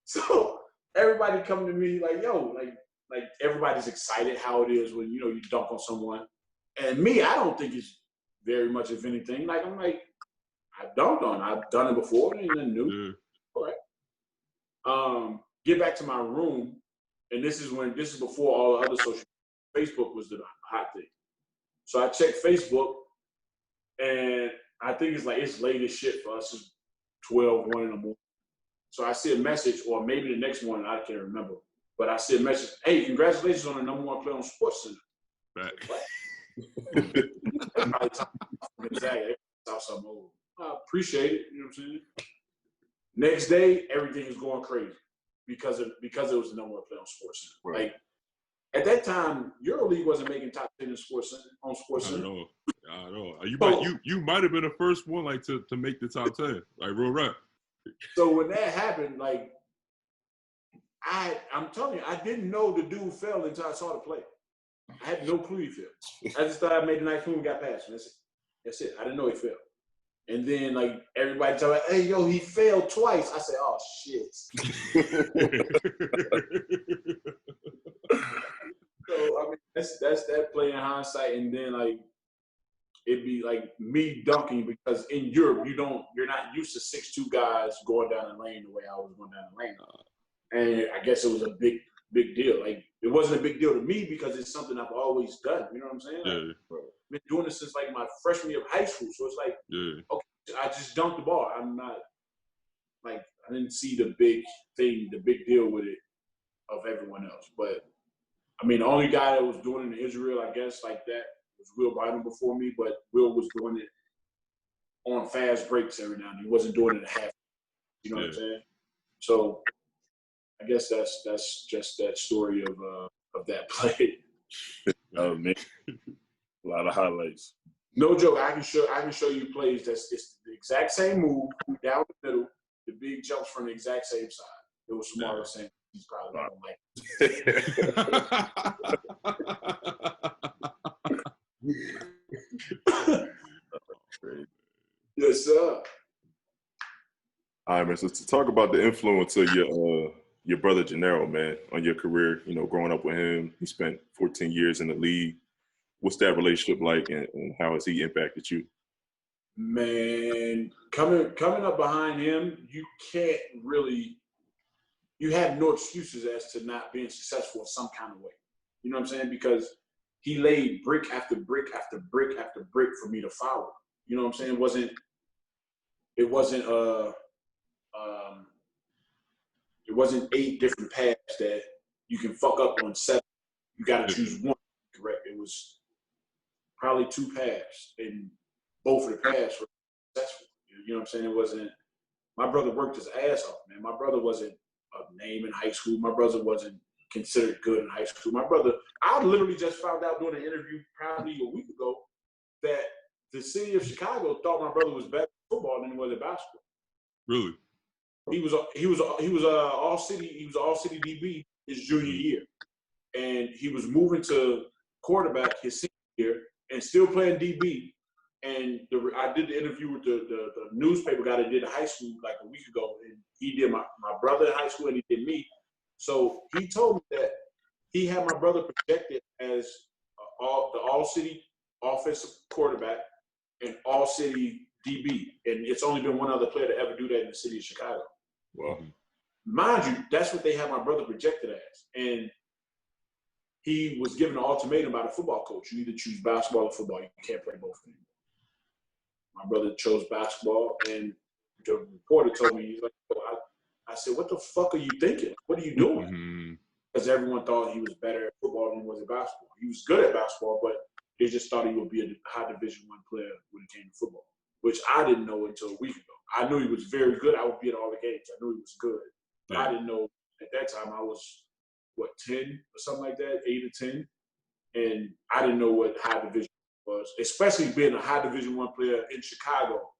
So everybody come to me like, yo, like everybody's excited how it is when, you dunk on someone. And me, I don't think it's very much of anything. Like, I'm like, I've done it before, and then new. Yeah. All right. Get back to my room, and this is before all the other social. Facebook was the hot thing. So I checked Facebook, and I think it's late as shit for us. It's 12, 1 in the morning. So I see a message, or maybe the next morning, I can't remember. But I see a message, hey, congratulations on the #1 player on SportsCenter. Right. Exactly. I appreciate it. You know what I'm saying? Next day, everything is going crazy because it was the #1 player on SportsCenter. Right. Like at that time, EuroLeague wasn't making top 10 in on SportsCenter. I know. You might have been the first one like to make the top 10, like real rap. So when that happened, like I'm telling you, I didn't know the dude fell until I saw the play. I had no clue he fell. I just thought I made a nice move and got past him. That's it. I didn't know he fell. And then, like, everybody tell me, hey, yo, he failed twice. I said, oh, shit. So, I mean, that's that play in hindsight. And then, like, it'd be, like, me dunking because in Europe, you're not used to 6'2" guys going down the lane the way I was going down the lane. And I guess it was a big deal. Like, it wasn't a big deal to me because it's something I've always done. You know what I'm saying? Like, I've been doing this since, like, my freshman year of high school. So it's like, okay, I just dunked the ball. I'm not, like, I didn't see the big deal with it of everyone else. But, I mean, the only guy that was doing it in Israel, I guess, like that was Will Bynum before me. But Will was doing it on fast breaks every now and then. He wasn't doing it at half. You know what I'm saying? So I guess that's just that story of that play. Oh man, a lot of highlights. No joke. I can show you plays it's the exact same move down the middle. The big jumps from the exact same side. It was Samara saying he's probably not gonna like it. Yes, sir. All right, man. So to talk about the influence of your brother Gennaro, man, on your career, growing up with him, he spent 14 years in the league. What's that relationship like, and how has he impacted you? Man, coming up behind him, you have no excuses as to not being successful in some kind of way. You know what I'm saying? Because he laid brick after brick after brick after brick for me to follow. You know what I'm saying? It wasn't 8 different paths that you can fuck up on 7. You got to choose one. Correct. It was probably 2 paths, and both of the paths were successful. You know what I'm saying? It wasn't. My brother worked his ass off, man. My brother wasn't a name in high school. My brother wasn't considered good in high school. My brother, I literally just found out during an interview probably a week ago that the city of Chicago thought my brother was better at football than he was at basketball. Really? He was all city DB his junior year, and he was moving to quarterback his senior year and still playing DB. And I did the interview with the newspaper guy that did the high school like a week ago, and he did my brother in high school and he did me. So he told me that he had my brother projected as the all-city offensive quarterback and all-city DB, and it's only been one other player to ever do that in the city of Chicago. Wow. Mind you, that's what they had my brother projected as. And he was given an ultimatum by the football coach. You either choose basketball or football. You can't play both anymore. My brother chose basketball, and the reporter told me, he's like, I said, what the fuck are you thinking? What are you doing? Because everyone thought he was better at football than he was at basketball. He was good at basketball, but they just thought he would be a high Division I player when it came to football, which I didn't know until a week ago. I knew he was very good. I would be at all the games. I knew he was good. But I didn't know at that time I was, 10 or something like that, 8 or 10. And I didn't know what high division was, especially being a high Division I player in Chicago,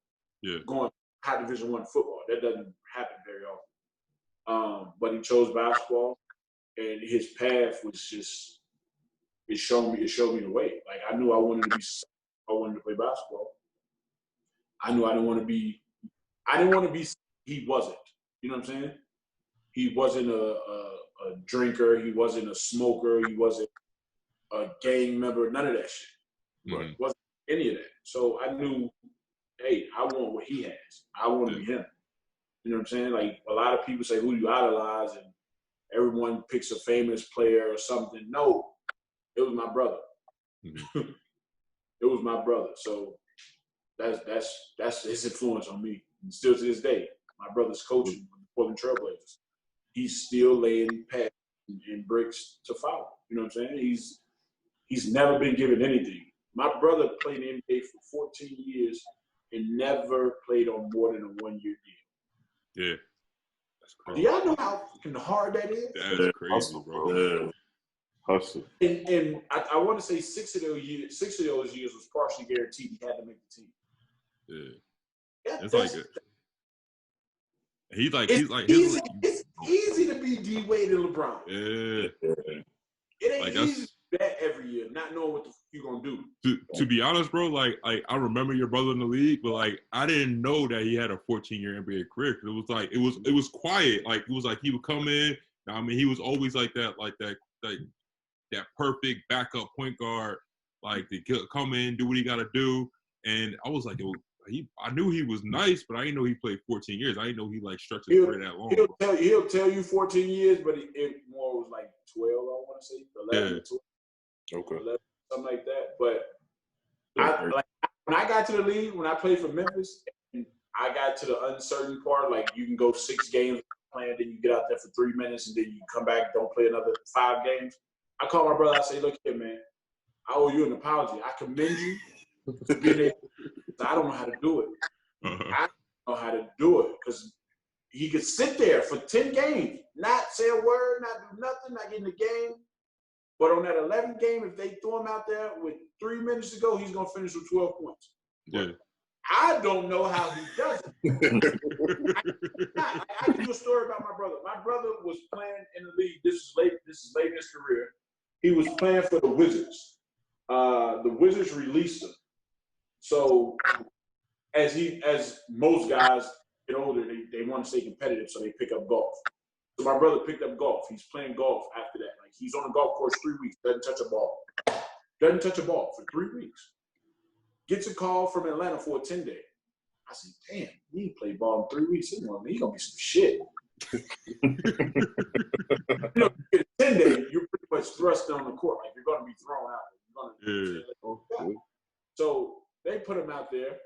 going high Division I football. That doesn't happen very but he chose basketball, and his path was just it showed me the way. Like I knew I wanted to play basketball. I knew I didn't want to be. He wasn't. You know what I'm saying? He wasn't a drinker. He wasn't a smoker. He wasn't a gang member. None of that shit. Mm-hmm. Wasn't any of that. So I knew, hey, I want what he has. I want to be him. You know what I'm saying? Like a lot of people say, who do you idolize? And everyone picks a famous player or something. No, it was my brother. Mm-hmm. It was my brother. So that's his influence on me. And still to this day, my brother's coaching the Portland Trailblazers. He's still laying pads and bricks to follow. You know what I'm saying? He's never been given anything. My brother played in the NBA for 14 years and never played on more than a 1-year deal. Yeah. That's crazy. Do y'all know how fucking hard that is? That's crazy, Hustle, bro. Yeah. Hustle. And I want to say 6 of those years was partially guaranteed he had to make the team. Yeah. Yeah, It's like it's easy to be D Wade and LeBron. Yeah. It ain't Like, easy to do that every year, not knowing what the fuck you gonna do. To be honest, bro, like I remember your brother in the league, but like I didn't know that he had a 14-year NBA career. It was like it was quiet. Like it was like he would come in. I mean, he was always like that perfect backup point guard. Like to come in, do what he got to do. And I was like, I knew he was nice, but I didn't know he played 14 years. I didn't know he like stretched his career that long. He'll tell you 14 years, but it more was like 12. I want to say 11, 12, Okay. 11, something like that. But when I got to the league, when I played for Memphis, and I got to the uncertain part, like you can go 6 games playing, then you get out there for 3 minutes, and then you come back, don't play another 5 games. I call my brother. I say, look here, man. I owe you an apology. I commend you for being able. I don't know how to do it. I don't know how to do it because he could sit there for 10 games, not say a word, not do nothing, not get in the game. But on that 11th game, if they throw him out there with 3 minutes to go, he's going to finish with 12 points. Yeah. I don't know how he does it. I can do a story about my brother. My brother was playing in the league. This is late in his career. He was playing for the Wizards. The Wizards released him. So as most guys get older, they want to stay competitive, so they pick up golf. So my brother picked up golf. He's playing golf after that. Like he's on a golf course 3 weeks, doesn't touch a ball for 3 weeks. Gets a call from Atlanta for a 10-day. I said, damn, he ain't played ball in 3 weeks. He gonna be some shit. You know, you get a 10-day, you're pretty much thrust on the court. Like you're gonna be thrown out. So they put him out there.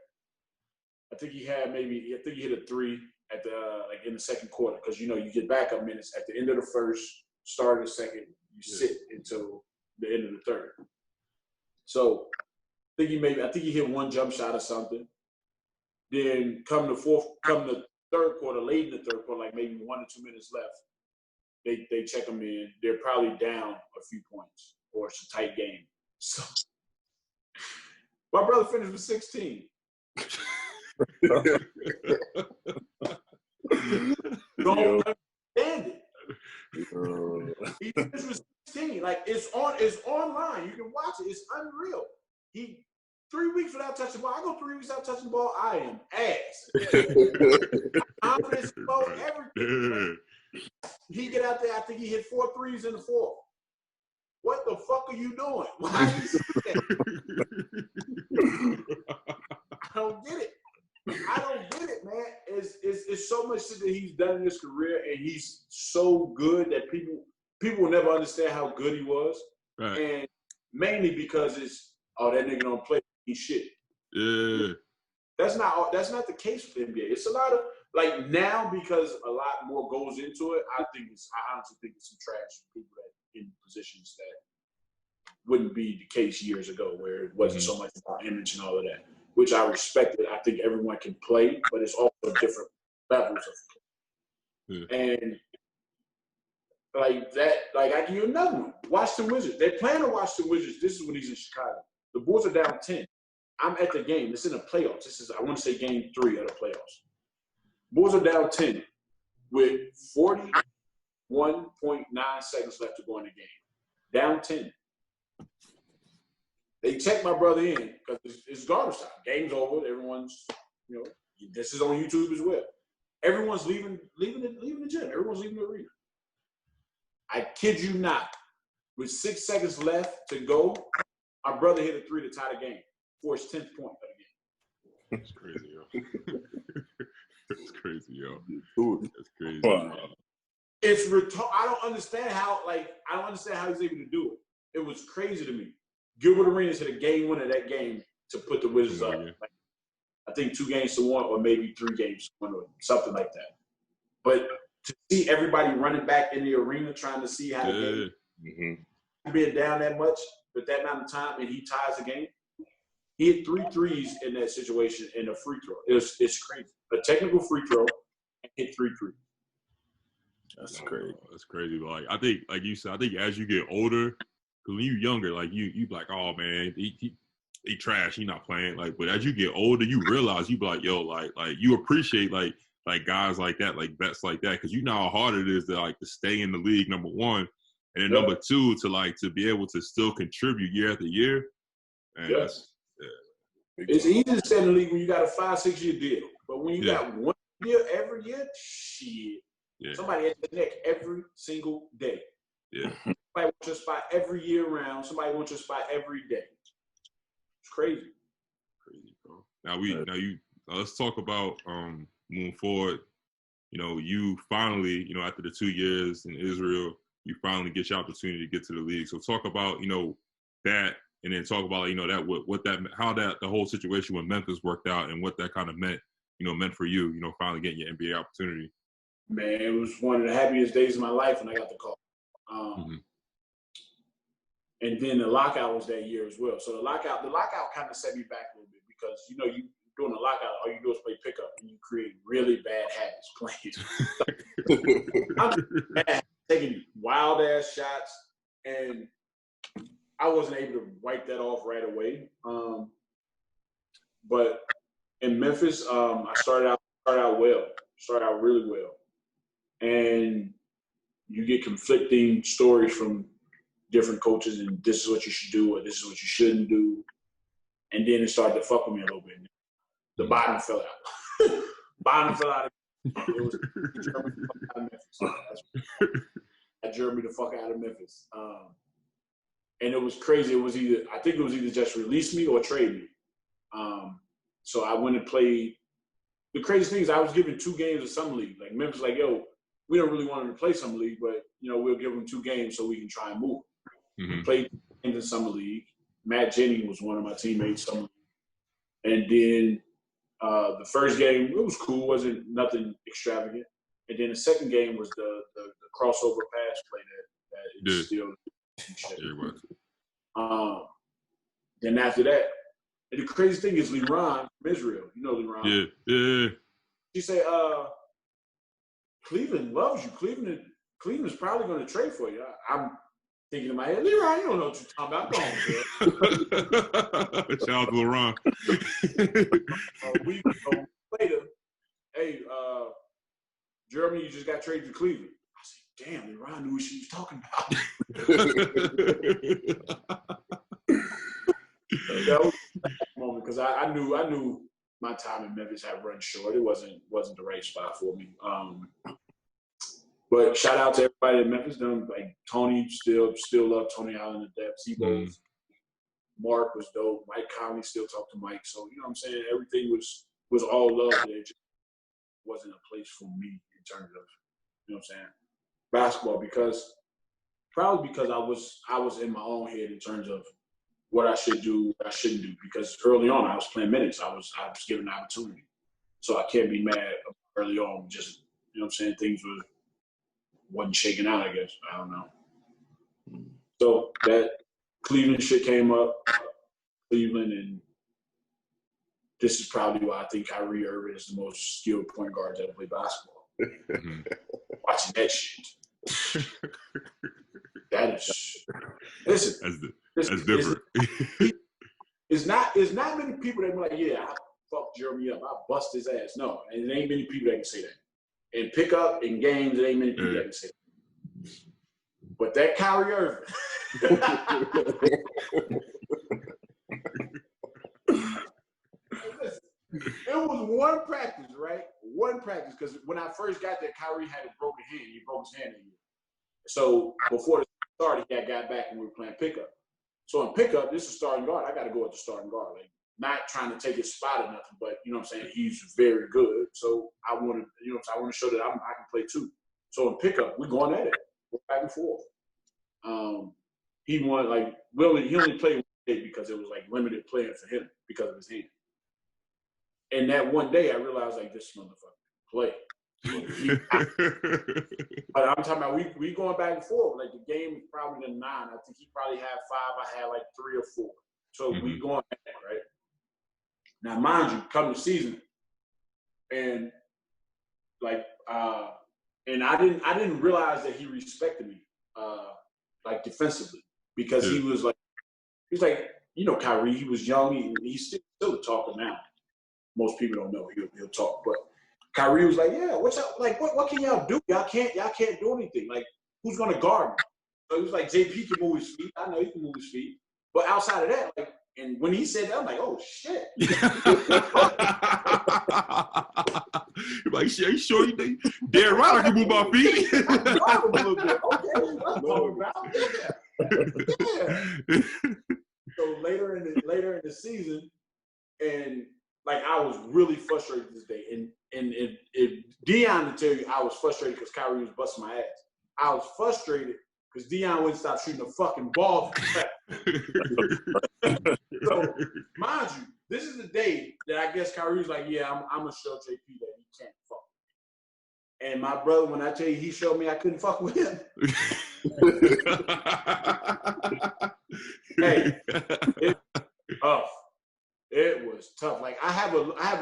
I think he hit a 3 at the in the second quarter because you get backup minutes at the end of the first, start of the second. You sit until the end of the third. So I think he hit 1 jump shot or something. Then come the third quarter, late in the third quarter, like maybe 1 or 2 minutes left. They check him in. They're probably down a few points or it's a tight game. So my brother finished with 16. Don't understand it. He finished with 16. Like it's online. You can watch it. It's unreal. He 3 weeks without touching the ball. I go 3 weeks without touching the ball. I am ass. Confidence, everything. He get out there. I think he hit 4 threes in the fourth. What the fuck are you doing? Why are you saying that? I don't get it, man. It's so much shit that he's done in his career, and he's so good that people will never understand how good he was. Right. And mainly because that nigga don't play, he's shit. Yeah. That's not the case with the NBA. It's a lot of now because a lot more goes into it. I honestly think it's some trash people that in positions that wouldn't be the case years ago, where it wasn't so much about image and all of that, which I respected. I think everyone can play, but it's also different levels of play. And like that, I give you another one. Washington Wizards. They're playing the Washington Wizards. This is when he's in Chicago. The Bulls are down 10. I'm at the game. It's in the playoffs. This is, I want to say, game 3 of the playoffs. Bulls are down 10. with 41.9 seconds left to go in the game. Down 10. They check my brother in because it's garbage time. Game's over. Everyone's, this is on YouTube as well. Everyone's leaving the gym. Everyone's leaving the arena. I kid you not. With 6 seconds left to go, our brother hit a 3 to tie the game for his 10th point of the game. That's crazy, yo. That's crazy, yo. That's crazy. It's I don't understand how he's able to do it. It was crazy to me. Gilbert Arenas hit a game winner that game to put the Wizards up. Like, I think 2-1 or maybe 3-1 or something like that. But to see everybody running back in the arena trying to see how the game being down that much with that amount of time and he ties the game. He hit 3 threes in that situation in a free throw. It's crazy. A technical free throw and hit 3 threes. That's crazy. That's crazy. But like I think, like you said, I think as you get older, because when you're younger, like you like, oh man, he trash, he not playing. Like, but as you get older, you realize you be like, yo, like you appreciate like guys like that, like vets like that, because you know how hard it is to stay in the league, number one, and then number two to be able to still contribute year after year. And it's easy to stay in the league when you got a 5-6 year deal, but when you got 1 year every year, shit. Somebody at the neck every single day. Yeah. Somebody wants your spot every year round. Somebody wants your spot every day. It's crazy. Crazy, bro. Now let's talk about moving forward. You finally, after the 2 years in Israel, you finally get your opportunity to get to the league. So talk about, that, and then talk about, how the whole situation with Memphis worked out and what that kind of meant for you, finally getting your NBA opportunity. Man, it was one of the happiest days of my life when I got the call. And then the lockout was that year as well. So the lockout kind of set me back a little bit because, you doing the lockout, all you do is play pickup and you create really bad habits playing. I'm taking wild ass shots and I wasn't able to wipe that off right away. But in Memphis, I started out really well. And you get conflicting stories from different coaches and this is what you should do or this is what you shouldn't do. And then it started to fuck with me a little bit. The bottom fell out. It was Jeremy the fuck out of Memphis. And it was crazy. I think it was either just release me or trade me. So I went and played. The craziest thing is I was given 2 games of Summer League. Like Memphis, like, yo, we don't really want him to play Summer League, but, we'll give him 2 games so we can try and move. Played in the Summer League. Matt Jennings was one of my teammates Summer League. And then the first game, it was cool. Wasn't nothing extravagant. And then the second game was the crossover pass play that it's still then after that, and the crazy thing is LeRon from Israel. You know LeRon. Yeah. She said, Cleveland loves you. Cleveland's probably going to trade for you. I'm thinking in my head, LeRon, you don't know what you're talking about. Go on, shout out to LeRon. A week later, hey, Jeremy, you just got traded to Cleveland. I said, damn, LeRon knew what she was talking about. That was a moment because I knew my time in Memphis had run short. It wasn't the right spot for me. But shout out to everybody in Memphis. Like Tony, still love Tony Allen to death. Zebo, Mark was dope. Mike Conley still talk to Mike. So you know what I'm saying. Everything was all love. It just wasn't a place for me in terms of what I'm saying basketball probably because I was in my own head in terms of what I should do, what I shouldn't do. Because early on, I was playing minutes. I was given an opportunity. So I can't be mad early on. Just, you know what I'm saying, things wasn't shaking out, I guess. I don't know. So that Cleveland shit came up, and this is probably why I think Kyrie Irving is the most skilled point guard to ever play basketball. Watching that shit. That is, listen. That's different. It's not many people that be like, yeah, I fucked Jeremy up. I bust his ass. No, and there ain't many people that can say that. In pickup, in games, it ain't many people that can say that. But that Kyrie Irving. Listen, it was one practice, right? One practice, because when I first got there, Kyrie had a broken hand. He broke his hand that year. So before the start, he got back and we were playing pickup. So in pickup, this is starting guard. I got to go at the starting guard. Like, not trying to take his spot or nothing, but you know what I'm saying? He's very good. So I want to, you know what I'm saying? I want to show that I can play too. So in pickup, we're going at it. We're back and forth. He wanted, like, he only played one day because it was like limited playing for him because of his hand. And that one day I realized, like, this motherfucker play. But I'm talking about we going back and forth. Like, the game was probably the 9. I think he probably had 5. I had like 3 or 4. So we going back, right? Now, mind you, come the season, and like, and I didn't realize that he respected me, like, defensively, because he was like, you know, Kyrie. He was young. He's still a talker now. Most people don't know he'll talk, but Kyrie was like, yeah, what's up? Like, what can y'all do? Y'all can't do anything. Like, who's gonna guard me? So he was like, JP can move his feet. I know he can move his feet, but outside of that, like. And when he said that, I'm like, oh, shit. You're like, shit, you sure you think? Damn right I can move my feet. A little bit. Okay, that's talking about. Yeah. So later in the season, and like, I was really frustrated this day. And Dion, to tell you, I was frustrated because Kyrie was busting my ass. I was frustrated because Dion wouldn't stop shooting the fucking ball. So, mind you, this is the day that I guess Kyrie was like, yeah, I'm going to show JP that he can't fuck with me. And my brother, when I tell you he showed me I couldn't fuck with him. Hey, it was tough. It was tough. Like, I have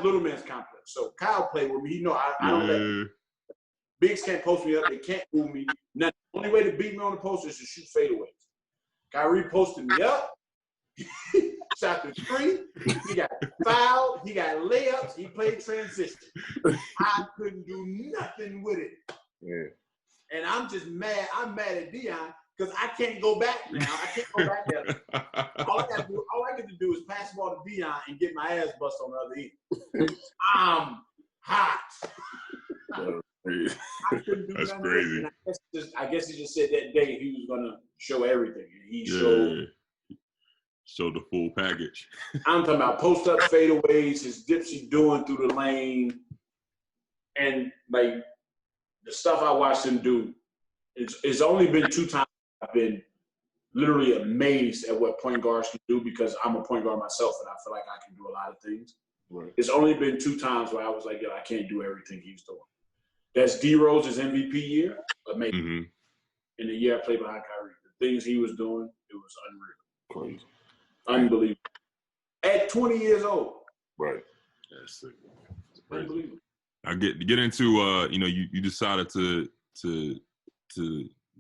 little man's complex. So Kyle played with me. You know, I don't let bigs can't post me up. They can't move me. Nothing. The only way to beat me on the post is to shoot fadeaways. Kyrie posted me up. Shot the 3. He got fouled. He got layups. He played transition. I couldn't do nothing with it. Yeah. And I'm just mad. I'm mad at Dion because I can't go back now. I can't go back there. All I get to do is pass the ball to Dion and get my ass bust on the other end. I'm hot. I couldn't do That's nothing. crazy. I guess he just said that day he was gonna show everything. And he showed. Show the full package. I'm talking about post-up fadeaways, his dips he doing through the lane, and like the stuff I watched him do. It's only been 2 times I've been literally amazed at what point guards can do because I'm a point guard myself and I feel like I can do a lot of things. Right. It's only been 2 times where I was like, yo, I can't do everything he's doing. That's D Rose's MVP year, amazing. Mm-hmm. In the year I played behind Kyrie, the things he was doing, it was unreal. Crazy. Unbelievable. At 20 years old. Right. That's unbelievable. I get into you know, you decided to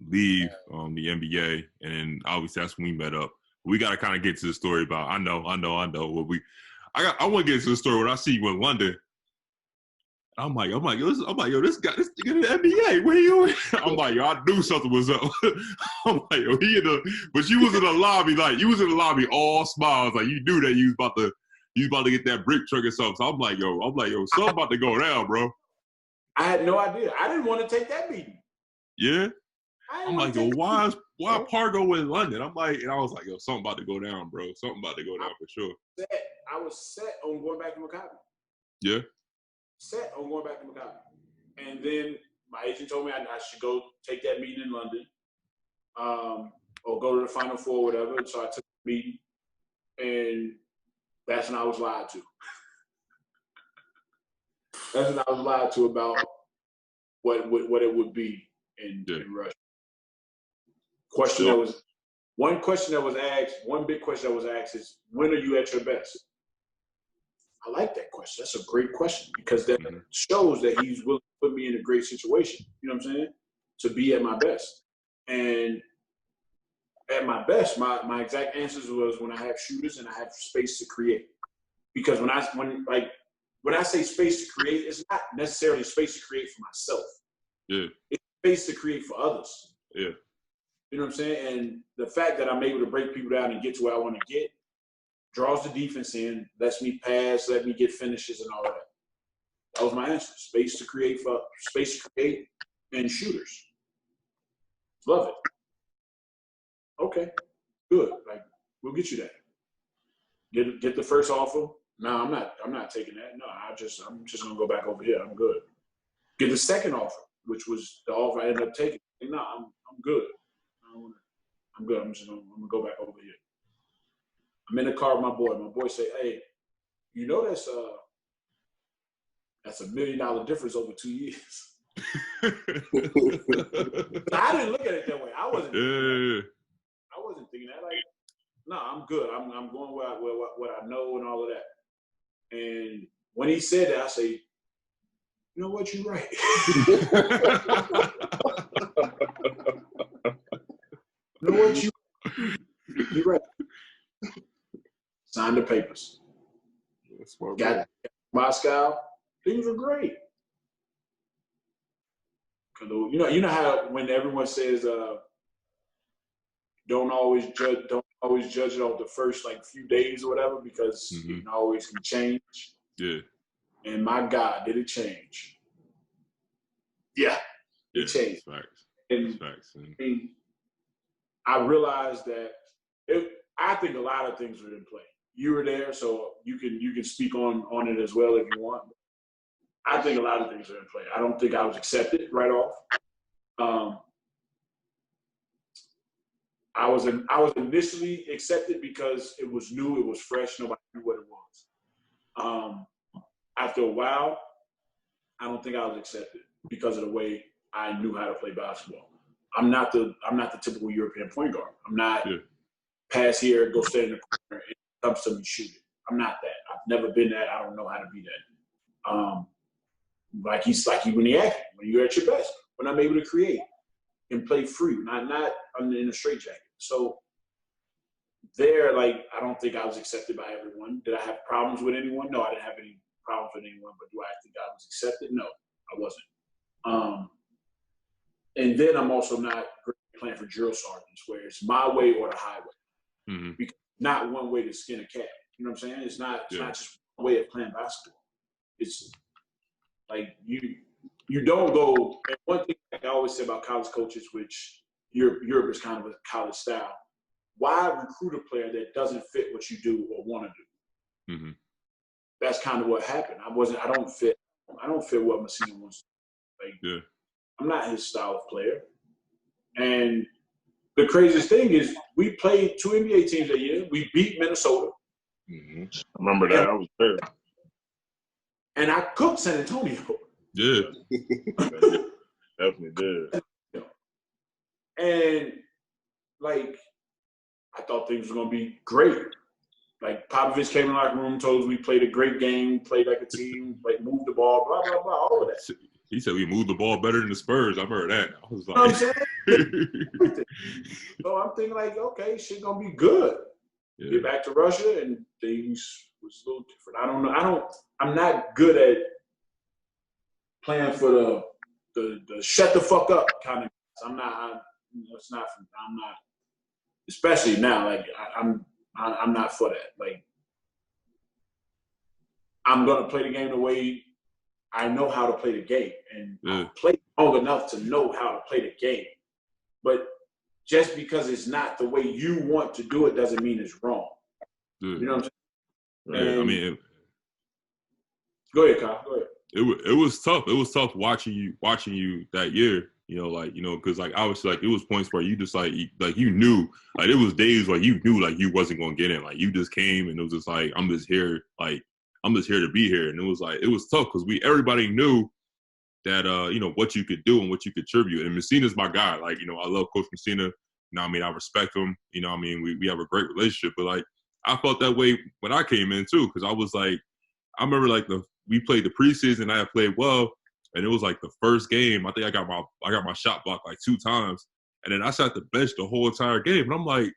leave the NBA, and then obviously that's when we met up. We got to kind of get to the story about I know what I want to get into the story when I see you in London. I'm like, yo, this guy, this nigga in the NBA, where you? I'm like, yo, I knew something was up. I'm like, yo, but you was in the lobby, like, you was in the lobby all smiles, like, you knew that you was about to get that brick truck or something. So I'm like, yo, something about to go down, bro. I had no idea. I didn't want to take that beating. Yeah? I'm like, yo, why Pargo in London? I'm like, and I was like, yo, something about to go down, bro. Something about to go down for sure. I was set on going back to Maccabi. Yeah? Set on going back to Maccabi. And then my agent told me I should go take that meeting in London or go to the Final Four or whatever. So I took the meeting, and that's when I was lied to. That's when I was lied to about what it would be in Russia. One question that was asked, one big question that was asked is, when are you at your best? I like that question. That's a great question because that shows that he's willing to put me in a great situation. You know what I'm saying? To be at my best. And at my best, my exact answers was when I have shooters and I have space to create. Because when when I say space to create, it's not necessarily space to create for myself. Yeah. It's space to create for others. Yeah. You know what I'm saying? And the fact that I'm able to break people down and get to where I want to get draws the defense in, lets me pass, let me get finishes and all that. That was my answer. Space to create and shooters. Love it. Okay, good. Like, we'll get you that. Get the first offer. No, I'm not taking that. No, I'm just gonna go back over here. I'm good. Get the second offer, which was the offer I ended up taking. No, I'm good. I'm good. I'm gonna go back over here. I'm in the car with my boy. My boy say, "Hey, you know that's $1 million difference over 2 years." I didn't look at it that way. I wasn't thinking that. Like, no, I'm good. I'm going what I know and all of that. And when he said that, I say, you know what, you're right. You know what, you're right. Signed the papers. Got Moscow. Things were great. You know how when everyone says don't always judge it off the first few days or whatever, because it always can change. Yeah. And my God, did it change? Yeah, it changed. Facts. And Facts. I mean, I realized that I think a lot of things were in play. You were there, so you can speak on it as well if you want. I think a lot of things are in play. I don't think I was accepted right off. I was initially accepted because it was new, it was fresh, nobody knew what it was. After a while, I don't think I was accepted because of the way I knew how to play basketball. I'm not the typical European point guard. I'm not pass here, go stand in the corner, and comes to me, shoot it. I'm not that. I've never been that. I don't know how to be that. Like when you're at your best, when I'm able to create and play free, not in a straitjacket. So there, I don't think I was accepted by everyone. Did I have problems with anyone? No, I didn't have any problems with anyone. But do I think I was accepted? No, I wasn't. And then I'm also not playing for drill sergeants, where it's my way or the highway. Mm-hmm. Because not one way to skin a cat. You know what I'm saying? It's not just one way of playing basketball. It's like you don't go. And one thing I always say about college coaches, which Europe is kind of a college style. Why recruit a player that doesn't fit what you do or want to do? Mm-hmm. That's kind of what happened. I don't fit what Messina wants. I'm not his style of player. And the craziest thing is we played 2 NBA teams that year. We beat Minnesota. Mm-hmm. I remember that. I was there. And I cooked San Antonio. Yeah. Definitely did. And, I thought things were going to be great. Popovich came in the locker room, told us we played a great game, played like a team, moved the ball, blah, blah, blah, all of that. He said we moved the ball better than the Spurs. I remember that. I was like, you know what I'm saying? So I'm thinking okay, shit gonna be good. Yeah. Get back to Russia and things was a little different. I don't know. I'm not good at playing for the shut the fuck up kind of. I'm not. Especially now. I'm not for that. I'm gonna play the game the way I know how to play the game, and I've played long enough to know how to play the game. But just because it's not the way you want to do it doesn't mean it's wrong. You know what I'm saying? I mean, go ahead, Kyle. Go ahead. It was tough. It was tough watching you that year. Because obviously it was points where you just you knew it was days where you knew you wasn't gonna get in. You just came and it was just I'm just here to be here. And it was tough because everybody knew that what you could do and what you contribute. And Messina's my guy. I love Coach Messina. I respect him. We have a great relationship. But I felt that way when I came in too, because I was I remember we played the preseason. I had played well, and it was the first game. I think I got my shot blocked 2 times, and then I sat the bench the whole entire game. And I'm like,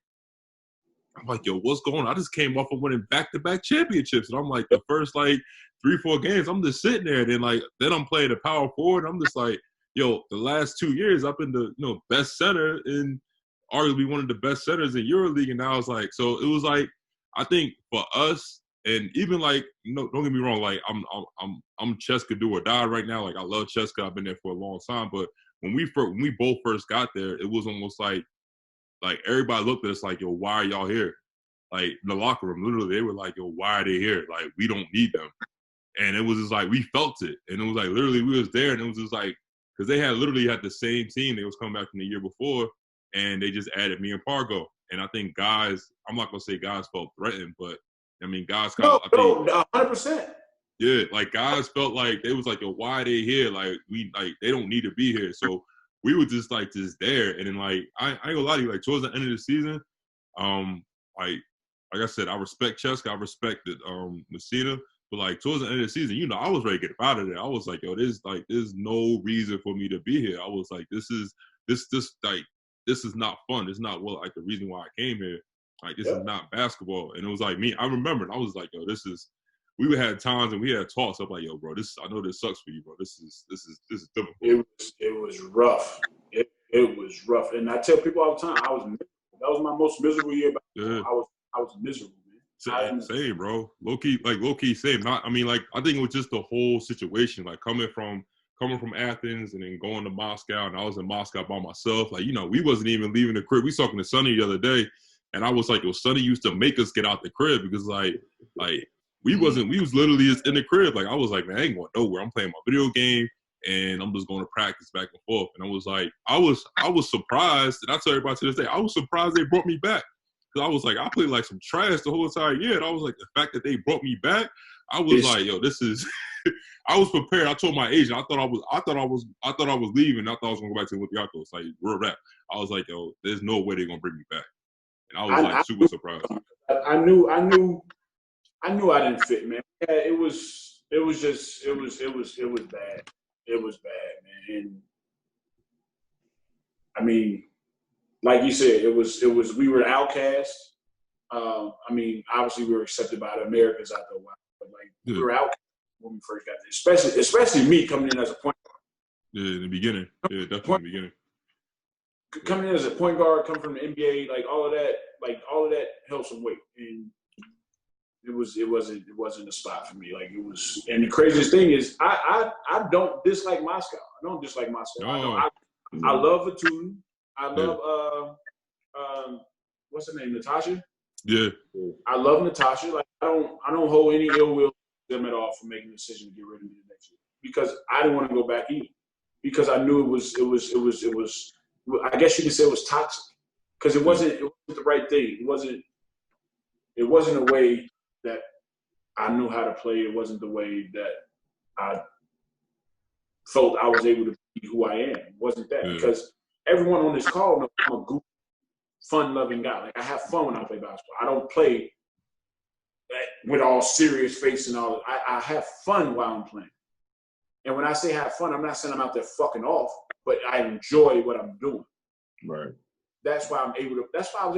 I'm like, yo, what's going on? I just came off of winning back-to-back championships. And I'm like, the first, like, 3-4 games, I'm just sitting there. And then I'm playing the power forward. I'm just like, yo, the last 2 years, I've been the best center and arguably one of the best centers in EuroLeague. And now it's like, so it was like, I think for us, and even like, don't get me wrong, like I'm Cheska do or die right now. Like I love Cheska. I've been there for a long time. But when we both first got there, it was almost like everybody looked at us like, yo, why are y'all here? Like in the locker room, literally, they were like, yo, why are they here? Like, we don't need them. And it was just like, we felt it. And it was like, literally, we was there. And it was just like, because they had literally had the same team. They was coming back from the year before. And they just added me and Pargo. And I think guys, I'm not going to say guys felt threatened, but I mean, guys kind of, I think, 100%. Yeah, like guys felt like they was like, yo, why are they here? Like they don't need to be here. So we were just there. And then I ain't gonna lie to you, like towards the end of the season, like I said, I respect Cheska, I respected Messina, but like towards the end of the season, I was ready to get out of there. I was like, yo, there's no reason for me to be here. I was like, this is not fun. It's not the reason why I came here. Like this is not basketball. And it was like me. I remembered. I was like, yo, we had times and we had talks. I'm like, yo, bro, I know this sucks for you, bro. This is difficult. It was rough. It was rough. And I tell people all the time, that was my most miserable year. Yeah. I was miserable, man. Same, bro. Low key, same. I think it was just the whole situation. Like coming from Athens and then going to Moscow, and I was in Moscow by myself. Like, we wasn't even leaving the crib. We was talking to Sonny the other day, and I was like, yo, Sonny used to make us get out the crib because we was literally just in the crib. Like, I was like, man, I ain't going nowhere. I'm playing my video game, and I'm just going to practice back and forth. And I was like, I was surprised, and I tell everybody to this day, I was surprised they brought me back. Because I was like, I played like some trash the whole entire year. And I was like, the fact that they brought me back, I was like, yo, this is I was prepared. I told my agent, I thought I was leaving. I thought I was gonna go back to Olympiacos. Like, real rap. I was like, yo, there's no way they're gonna bring me back. And I was super surprised. I knew I didn't fit, man. Yeah, it was bad. It was bad, man. And I mean, like you said, it was we were outcasts. I mean, obviously we were accepted by the Americans after a while, but we were outcasts when we first got there. Especially me coming in as a point guard. Yeah, in the beginning. Yeah, definitely in the beginning. Coming in as a point guard, coming from the NBA, all of that held some weight. And it wasn't a spot for me. And the craziest thing is I don't dislike Moscow. I don't dislike Moscow. No. I love Vatun. I love what's her name, Natasha? Yeah. I love Natasha. I don't hold any ill will to them at all for making the decision to get rid of me the next year. Because I didn't want to go back either. Because I knew it was I guess you could say it was toxic. Because it wasn't the right thing. It wasn't a way that I knew how to play. It wasn't the way that I felt I was able to be who I am. It wasn't that. Because everyone on this call knows I'm a goofy, fun-loving guy. I have fun when I play basketball. I don't play with all serious face and all. I have fun while I'm playing. And when I say have fun, I'm not saying I'm out there fucking off, but I enjoy what I'm doing. Right. That's why I was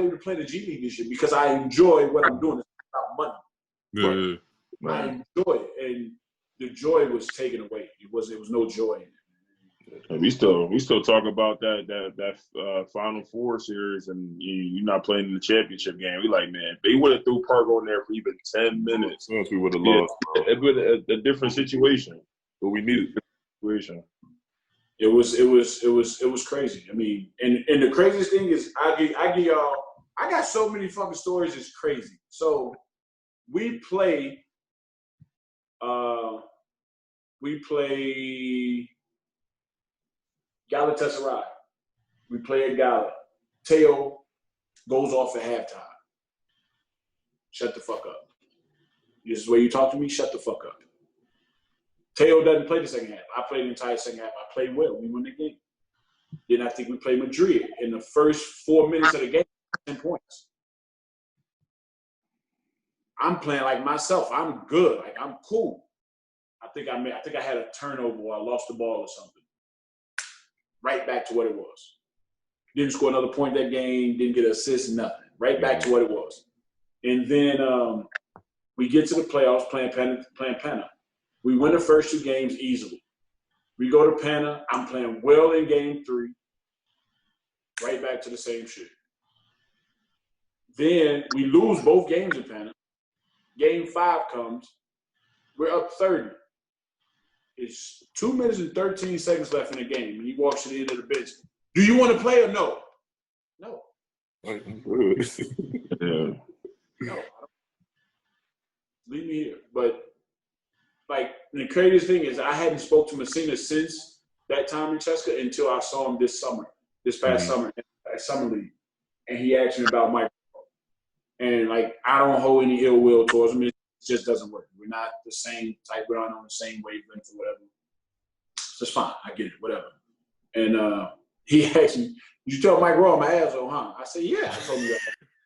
able to play the G League this year, because I enjoy what I'm doing. It's about money. Yeah. Right. I enjoy it, and the joy was taken away. It was no joy in it. And we still talk about that Final Four series, and you're not playing in the championship game. We like, man, they would have threw Pargo in there for even 10 minutes. Once we would have lost, it would a different situation. but we needed a situation. It was crazy. I mean, and the craziest thing is, I give y'all. I got so many fucking stories. It's crazy. So we play. Galatasaray. We play at Gala. Teo goes off at halftime. Shut the fuck up. This is the way you talk to me? Shut the fuck up. Teo doesn't play the second half. I played the entire second half. I played well. We won the game. Then I think we played Madrid. In the first 4 minutes of the game, 10 points. I'm playing like myself. I'm good. I'm cool. I think I had a turnover or I lost the ball or something. Right back to what it was. Didn't score another point that game, didn't get an assist, nothing. Right back to what it was. And then we get to the playoffs playing Panna. We win the first 2 games easily. We go to Panna. I'm playing well in game 3. Right back to the same shit. Then we lose both games in Panna. Game 5 comes. We're up 30. It's 2 minutes and 13 seconds left in the game. And he walks to the end of the bench. Do you want to play or no? No. Yeah. No. I don't. Leave me here. But, like, the craziest thing is I hadn't spoke to Messina since that time in Cheska until I saw him this past summer at Summer League. And he asked me about Mike. And, like, I don't hold any ill will towards him. It just doesn't work. We're not the same type. We're not on the same wavelength or whatever. It's fine. I get it. Whatever. And he asked me, did you tell Mike Raw my asshole, huh? I said, yeah. I told him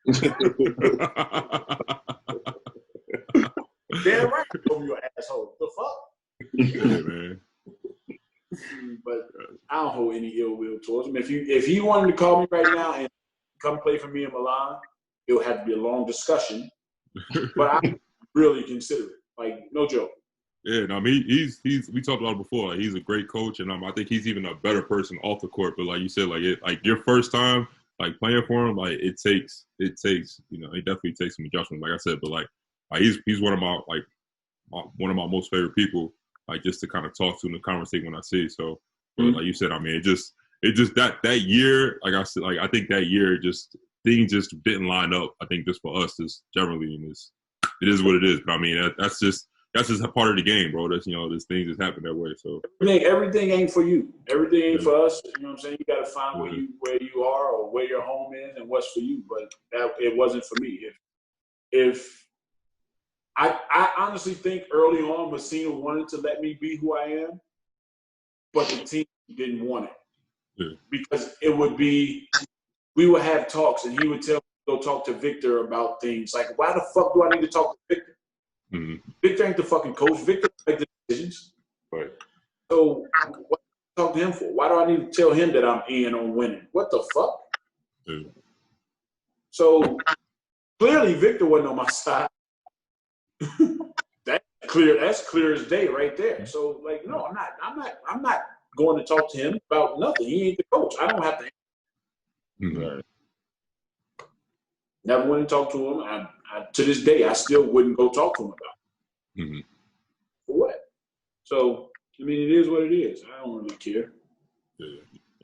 that. Damn right I told you an asshole. The fuck? Yeah, man. But I don't hold any ill will towards him. If he wanted to call me right now and come play for me in Milan, it would have to be a long discussion. But I really consider it. Like, no joke. Yeah, no, I mean, he's we talked about it before. Like, he's a great coach, and I think he's even a better person off the court. But like you said, like your first time like playing for him, like it takes it definitely takes some adjustment. Like I said, but like he's one of my most favorite people. Like just to kind of talk to and conversate when I see. So like you said, I mean, it just that year, like I said, like I think that year things just didn't line up. I think just for us, just generally, and it is what it is. But I mean, that's just a part of the game, bro. That's there's things that happen that way. So everything ain't for you. Everything ain't for us. You know what I'm saying? You got to find where you are or where your home is and what's for you. But it wasn't for me. If I honestly think early on Messina wanted to let me be who I am, but the team didn't want it. Yeah. Because we would have talks and he would tell me to go talk to Victor about things. Like, why the fuck do I need to talk to Victor? Mm-hmm. Victor ain't the fucking coach. Victor make the decisions. Right. So what do I talk to him for? Why do I need to tell him that I'm in on winning? What the fuck? Yeah. So clearly Victor wasn't on my side. That's clear as day right there. So like, no, I'm not going to talk to him about nothing. He ain't the coach. I don't have to. Mm-hmm. Never went and talked to him. I to this day I still wouldn't go talk to him about it. Mm-hmm. For what? So I mean, it is what it is. I don't really care. Yeah.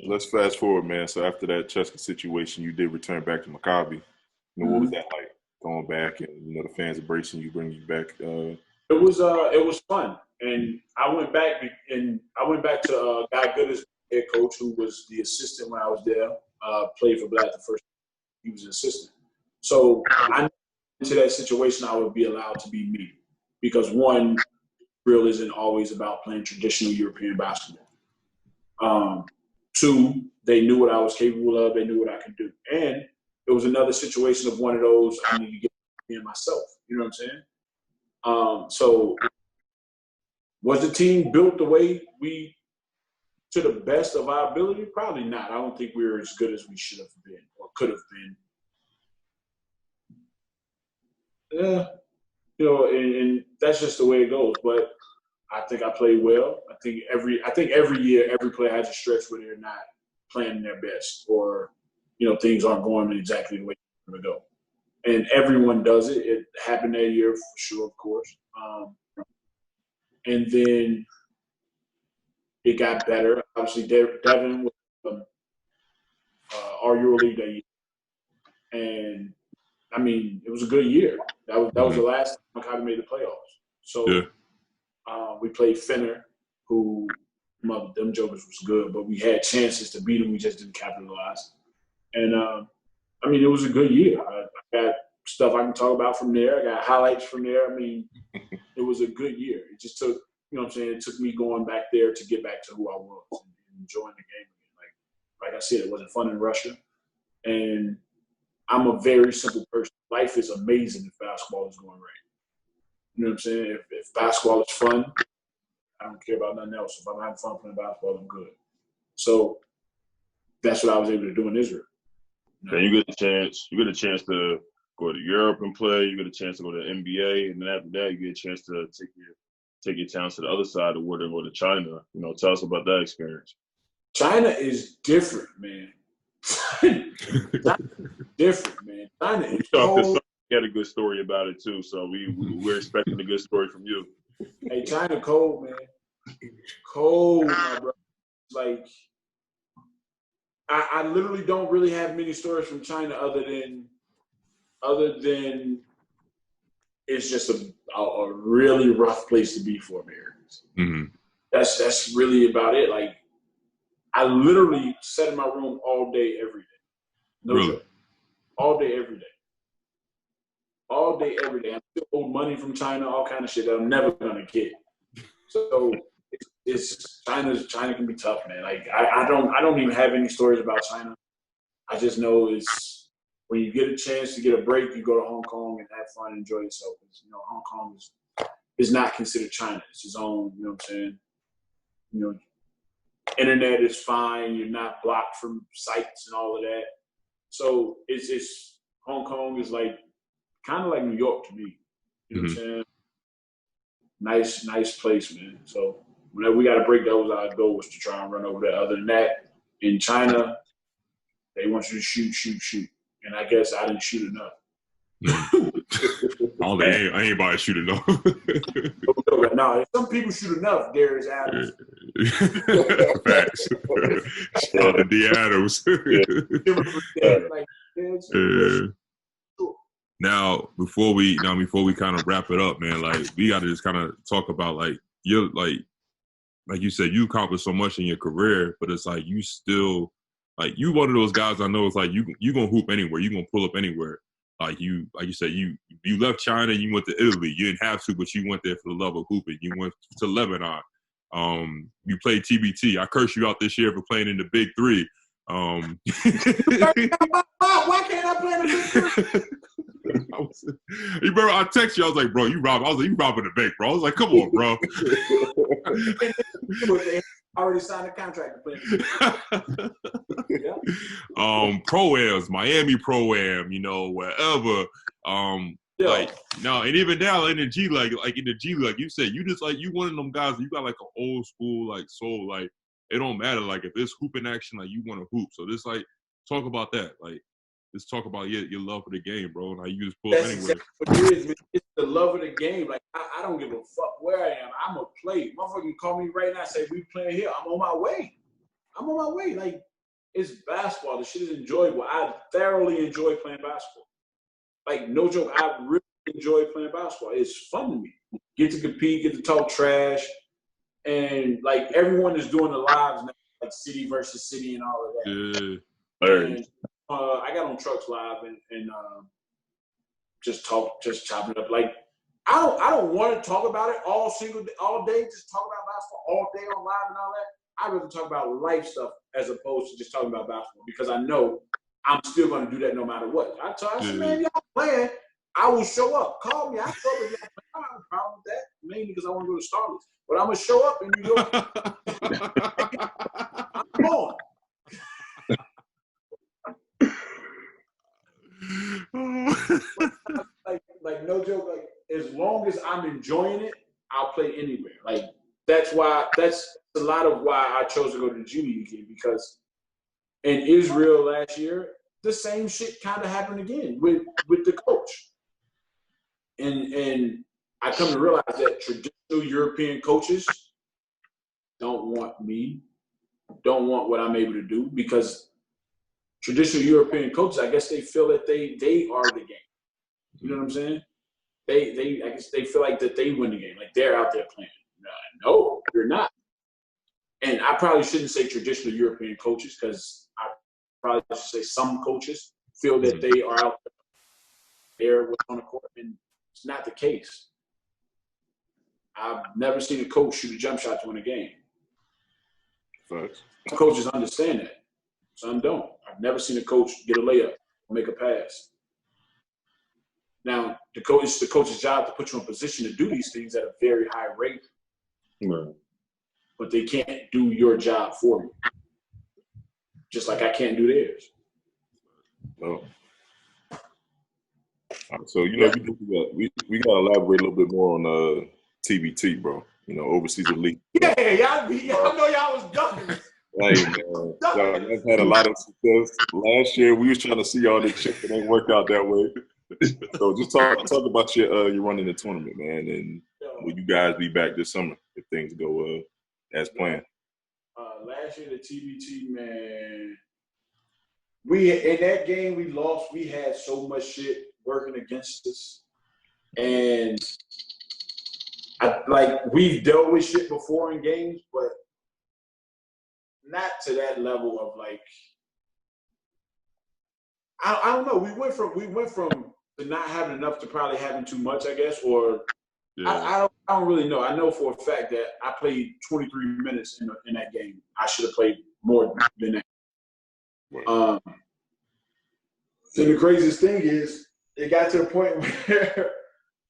Let's fast forward, man. So after that Cheska situation, you did return back to Maccabi. What was that like? Going back and the fans embracing you, bringing you back. It was fun, and I went back to Guy Gooder's head coach, who was the assistant when I was there. Played for Black the first. He was an assistant, so I knew into that situation I would be allowed to be me, because one, real isn't always about playing traditional European basketball. Two, they knew what I was capable of. They knew what I could do, and it was another situation of one of those I need to get in myself. You know what I'm saying? So was the team built the way to the best of our ability? Probably not. I don't think we were as good as we should have been or could have been. Yeah, and that's just the way it goes. But I think I played well. I think every year, every player has a stretch where they're not playing their best, or things aren't going exactly the way they're going to go. And everyone does it. It happened that year for sure, of course. And then it got better. Obviously, Devin was our EuroLeague that year. And, I mean, it was a good year. That was the last time Maccabi made the playoffs. So we played Fenner, who them jokers was good, but we had chances to beat them. We just didn't capitalize. And, I mean, it was a good year. I got stuff I can talk about from there. I got highlights from there. I mean, it was a good year. It just took, it took me going back there to get back to who I was and enjoying the game again. Like I said, it wasn't fun in Russia. And I'm a very simple person. Life is amazing if basketball is going right. You know what I'm saying? If basketball is fun, I don't care about nothing else. If I'm having fun playing basketball, I'm good. So that's what I was able to do in Israel. Yeah, you get a chance to go to Europe and play. You get a chance to go to the NBA, and then after that, you get a chance to take your talents to the other side of the world and go to China. You know, tell us about that experience. China is different, man. Different, man. China is cold. You had a good story about it too, so we're expecting a good story from you. Hey, China cold, man. Cold, my brother. Like, I literally don't really have many stories from China other than it's just a really rough place to be for Americans. Mm-hmm. That's really about it. Like, I literally sat in my room all day, every day. No really? joke. All day, every day. All day, every day. I still owe money from China, all kind of shit that I'm never gonna get. So it's China can be tough, man. Like I don't even have any stories about China. I just know it's when you get a chance to get a break, you go to Hong Kong and have fun and enjoy yourself. You know, Hong Kong is not considered China. It's its own, you know what I'm saying? You know, internet is fine. You're not blocked from sites and all of that. So it's Hong Kong is like kind of like New York to me. You know what I'm saying? Nice place, man. So whenever we got to break those, our goal was to try and run over that. Other than that, in China, they want you to shoot. And I guess I didn't shoot enough. I ain't about to shoot enough. No, if some people shoot enough, Darius Adams. Facts. Shout out to D. Adams. Now, before we kind of wrap it up, man, like we got to just kind of talk about like you're like you said, you accomplished so much in your career, but it's like you still like you one of those guys I know it's like you gonna hoop anywhere, you gonna pull up anywhere. Like you said, you left China, you went to Italy. You didn't have to, but you went there for the love of hooping. You went to Lebanon. You played TBT. I curse you out this year for playing in the Big Three. Why can't I play in the Big Three? You remember I texted you, I was like, bro, you robbing the bank, bro. I was like, come on, bro. I already signed a contract to play. Yeah. Pro-Ams, Miami Pro-Am, you know, wherever. Like, no, and even now in the G League, like in the G League, like you said, you just like, you one of them guys, you got like an old school, like soul, like, it don't matter. Like, if it's hooping action, like, you want to hoop. So just like, talk about that. Like, just talk about your love for the game, bro, and how you just pull up anywhere. Exactly what it is, man. It's the love of the game. Like, I don't give a fuck where I am. I'm a play. Motherfucker call me right now and say, we playing here. I'm on my way. Like, it's basketball. The shit is enjoyable. I thoroughly enjoy playing basketball. Like, no joke, I really enjoy playing basketball. It's fun to me. Get to compete, get to talk trash. And, like, everyone is doing the lives now, like city versus city and all of that. And, I got on Trucks Live and just chopping it up. Like, I don't want to talk about it all day, just talk about basketball all day on live and all that. I'd rather talk about life stuff as opposed to just talking about basketball because I know I'm still going to do that no matter what. I said, man, y'all playing, I will show up. Call me. I show up if y'all playing. I don't have a problem with that, mainly because I want to go to Starlets. But I'm going to show up in New York. I'm on. like no joke, like as long as I'm enjoying it, I'll play anywhere. Like that's a lot of why I chose to go to the G League again, because in Israel last year, the same shit kind of happened again with the coach. And I come to realize that traditional European coaches don't want what I'm able to do, because traditional European coaches, I guess they feel that they are the game. You know what I'm saying? I guess they feel like that they win the game, like they're out there playing. No, you're not. And I probably shouldn't say traditional European coaches, because I probably should say some coaches feel that they are out there on the court, and it's not the case. I've never seen a coach shoot a jump shot to win a game. Facts. Coaches understand that. Some don't. I've never seen a coach get a layup or make a pass. Now, it's the coach's job to put you in position to do these things at a very high rate. Right. But they can't do your job for you. Just like I can't do theirs. No. So you know, we got to elaborate a little bit more on TBT, bro. You know, overseas elite. Yeah, y'all know y'all was ducking. Hey man, y'all had a lot of success. Last year we was trying to see all the shit that ain't work out that way. So just talk about your running the tournament, man, and will you guys be back this summer if things go as planned? Last year the TBT, man, in that game we lost. We had so much shit working against us, and we've dealt with shit before in games, but not to that level of like. I don't know. We went from not having enough to probably having too much, I guess, or I don't really know. I know for a fact that I played 23 minutes in that game. I should have played more than that. And the craziest thing is, it got to the point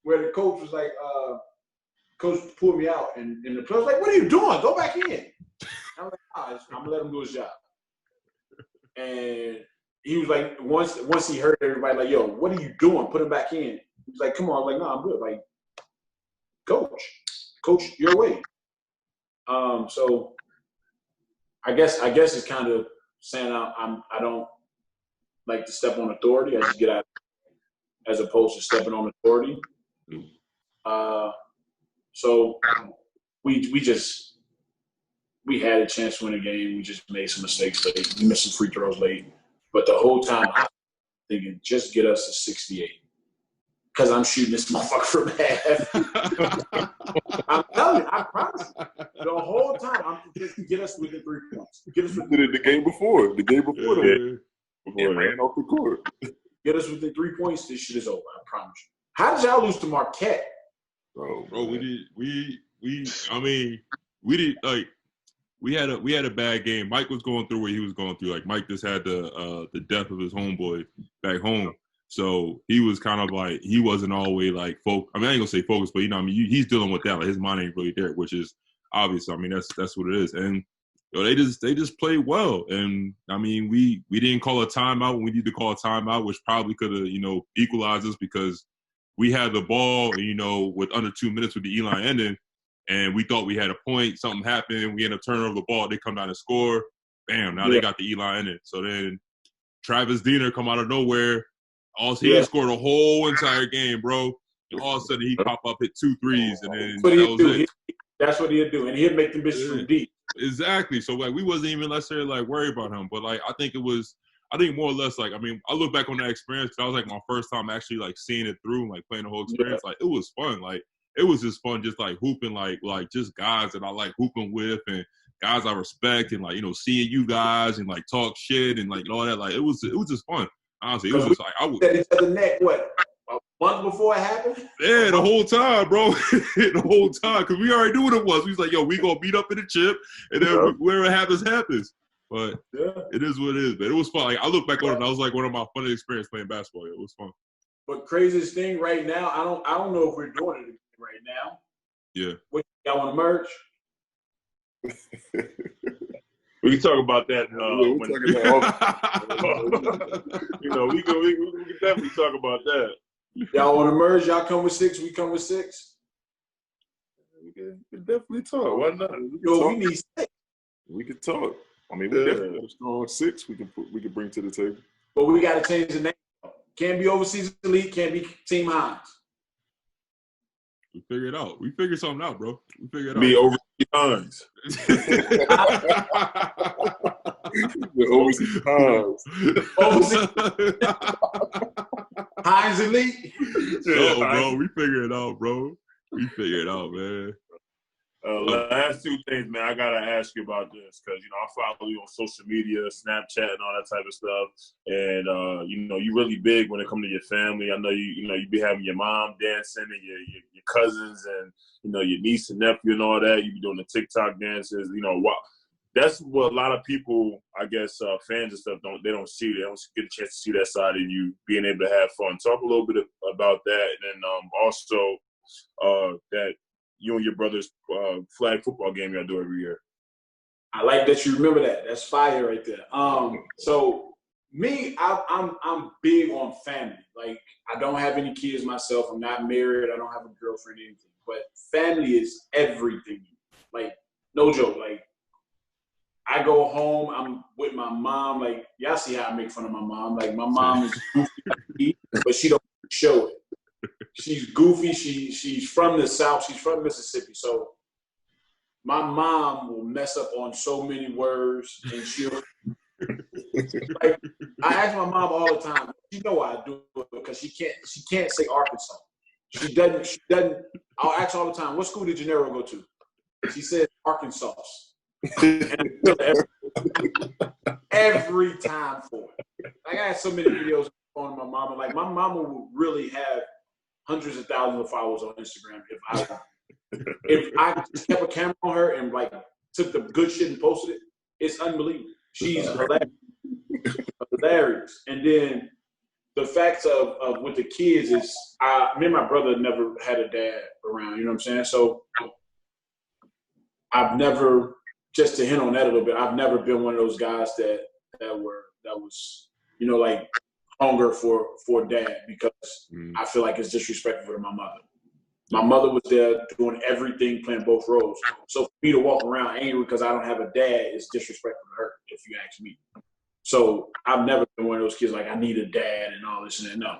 where the coach was like, coach pulled me out, and the player was like, "What are you doing? Go back in." I was like, "I'm gonna let him do his job." And he was like, once he heard everybody like, "Yo, what are you doing? Put him back in." He was like, "Come on." I'm like, "No, I'm good." Like, coach, your way. So I guess it's kind of saying I don't like to step on authority. I just get out as opposed to stepping on authority. So we had a chance to win a game. We just made some mistakes late. We missed some free throws late. But the whole time I'm thinking, just get us to 68. Because I'm shooting this motherfucker from half. I'm telling you, I promise you. The whole time I'm just get us within 3 points. Get us within the game before. The game before ran off the court. Get us within 3 points, this shit is over. I promise you. How did y'all lose to Marquette? Bro, we had a bad game. Mike was going through what he was going through. Like Mike just had the death of his homeboy back home. So he was kind of like, he wasn't always like focused. I mean, I ain't gonna say focused, but he's dealing with that. Like his mind ain't really there, which is obvious. I mean, that's what it is. And they just played well. And I mean, we didn't call a timeout when we needed to call a timeout, which probably could have, equalized us because we had the ball, with under 2 minutes with the Eli ending, and we thought we had a point. Something happened. We ended up turning over the ball. They come down and score. Bam! Now they got the Eli ending. So then Travis Diener come out of nowhere. He scored a whole entire game, bro. And all of a sudden he pop up, hit 2 threes, and then that was it. That's what he'd do, and he'd make them bitches from deep. Exactly. So like we wasn't even necessarily like worried about him, but like I think more or less like, I mean, I look back on that experience. That was like my first time actually like seeing it through, like playing the whole experience. Like it was fun. Like it was just fun, just like hooping, like just guys that I like hooping with and guys I respect, and like seeing you guys and like talk shit and like all that. Like it was just fun. Honestly, it was just like I would. Set each other neck. What? A month before it happened? Yeah, the whole time, bro. The whole time, because we already knew what it was. We was like, yo, we gonna beat up in the chip, and then whatever happens. But it is what it is, man. It was fun. Like I look back on it, and I was like one of my funniest experiences playing basketball. It was fun. But craziest thing right now, I don't know if we're doing it right now. Yeah. What, y'all want to merge? We can talk about that. We can definitely talk about that. Y'all want to merge? Y'all come with 6. We come with 6. We can definitely talk. Why not? We need 6. We can talk. I mean, we definitely have a strong 6. We can bring to the table. But we got to change the name. Can't be Overseas Elite. Can't be Team Hines. We figured it out. We figured something out, bro. We figured it out. Be Overseas Hines. Overseas Hines Elite. Bro, we figured it out, bro. We figured it out, man. Last 2 things, man. I gotta ask you about this because I follow you on social media, Snapchat, and all that type of stuff. And you really big when it comes to your family. I know you be having your mom dancing and your cousins and your niece and nephew and all that. You be doing the TikTok dances. That's what a lot of people, I guess, fans and stuff don't see. They don't get a chance to see that side of you being able to have fun. Talk a little bit about that, and then also that you and your brother's flag football game y'all do every year. I like that you remember that. That's fire right there. So I'm big on family. Like, I don't have any kids myself. I'm not married. I don't have a girlfriend or anything. But family is everything. Like, no joke. Like, I go home, I'm with my mom. Like, y'all see how I make fun of my mom. Like, my mom is goofy, but she don't show it. She's goofy. She's from the South. She's from Mississippi. So my mom will mess up on so many words, and she'll like. I ask my mom all the time. She know why I do it because she can't say Arkansas. She doesn't. I'll ask her all the time. What school did Gennaro go to? She says Arkansas. Every time for it. Like, I had so many videos on my mama. Like, my mama would really have hundreds of thousands of followers on Instagram if I just kept a camera on her and like took the good shit and posted it. It's unbelievable. She's hilarious. And then the facts of with the kids is me and my brother never had a dad around. You know what I'm saying? So I've never, just to hint on that a little bit, I've never been one of those guys that was, you know, like hunger for dad, because I feel like it's disrespectful to my mother. My mother was there doing everything, playing both roles. So for me to walk around angry because I don't have a dad is disrespectful to her, if you ask me. So I've never been one of those kids like, I need a dad and all this and that. No.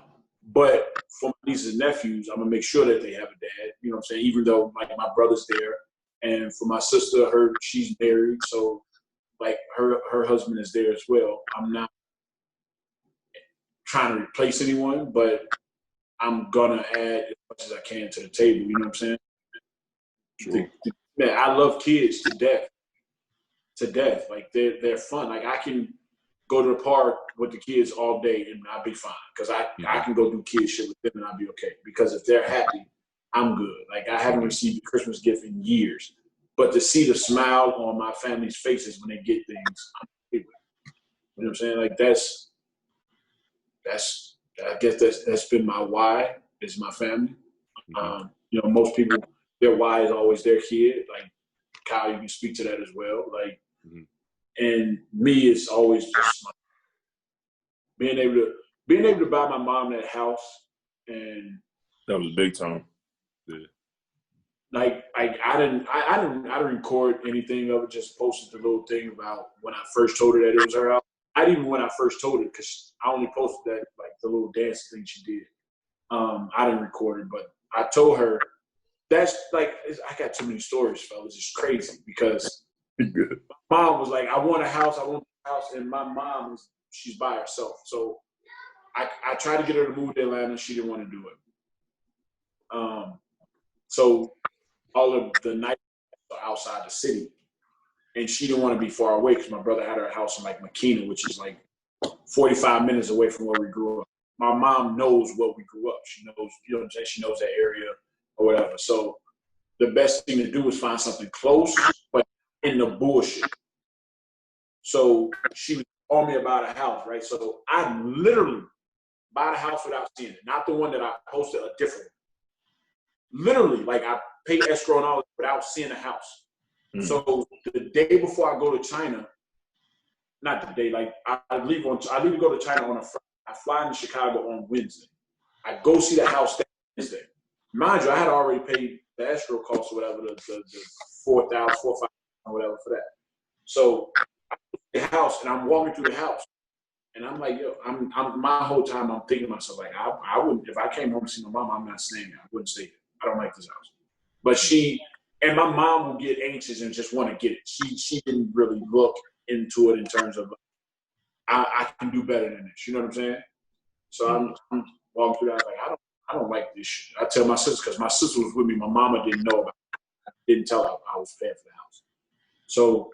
But for my nieces and nephews, I'm gonna make sure that they have a dad. You know what I'm saying? Even though like my brother's there. And for my sister, she's married, so like her husband is there as well. I'm not trying to replace anyone, but I'm gonna add as much as I can to the table. You know what I'm saying? Sure. Man, I love kids to death. To death, like they're fun. Like, I can go to the park with the kids all day and I'll be fine, because I can go do kid shit with them and I'll be okay. Because if they're happy, I'm good. Like, I haven't received a Christmas gift in years, but to see the smile on my family's faces when they get things, I'm happy with it. You know what I'm saying? Like, I guess that's been my why, is my family. You know, most people, their why is always their kid. Like, Kyle, you can speak to that as well. Like, and me, it's always just being able to buy my mom that house, and that was big time. Yeah. Like I didn't record anything of it. Just posted the little thing about when I first told her that it was her house. Not even when I first told her, because I only posted that, like, the little dance thing she did. I didn't record it, but I told her. That's like, I got too many stories, fellas. It's crazy, because my mom was like, I want a house, and my mom she's by herself. So I tried to get her to move to Atlanta. She didn't want to do it. So all of the nights are outside the city, and she didn't want to be far away, because my brother had her house in like McKenna, which is like 45 minutes away from where we grew up. My mom knows where we grew up. She knows, you know what I'm saying? She knows that area or whatever. So the best thing to do is find something close, but in the bullshit. So she would call me about a house, right? So I literally bought a house without seeing it. Not the one that I posted, a different one. Literally, like, I paid escrow and all that without seeing a house. So the day before I go to China, not the day, like, I leave to go to China on a Friday. I fly into Chicago on Wednesday. I go see the house that Wednesday. Mind you, I had already paid the escrow costs or whatever, the $4,000, $5,000 or whatever for that. So I go to the house, and I'm walking through the house, and I'm like, yo, I'm my whole time I'm thinking to myself, like, I wouldn't, if I came home to see my mom, I'm not staying there. I wouldn't stay there. I don't like this house. But and my mom will get anxious and just want to get it. She didn't really look into it in terms of, I can do better than this. You know what I'm saying? So I'm walking through that, like, I don't like this shit. I tell my sister, because my sister was with me. My mama didn't know about it. I didn't tell her I was paying for the house. So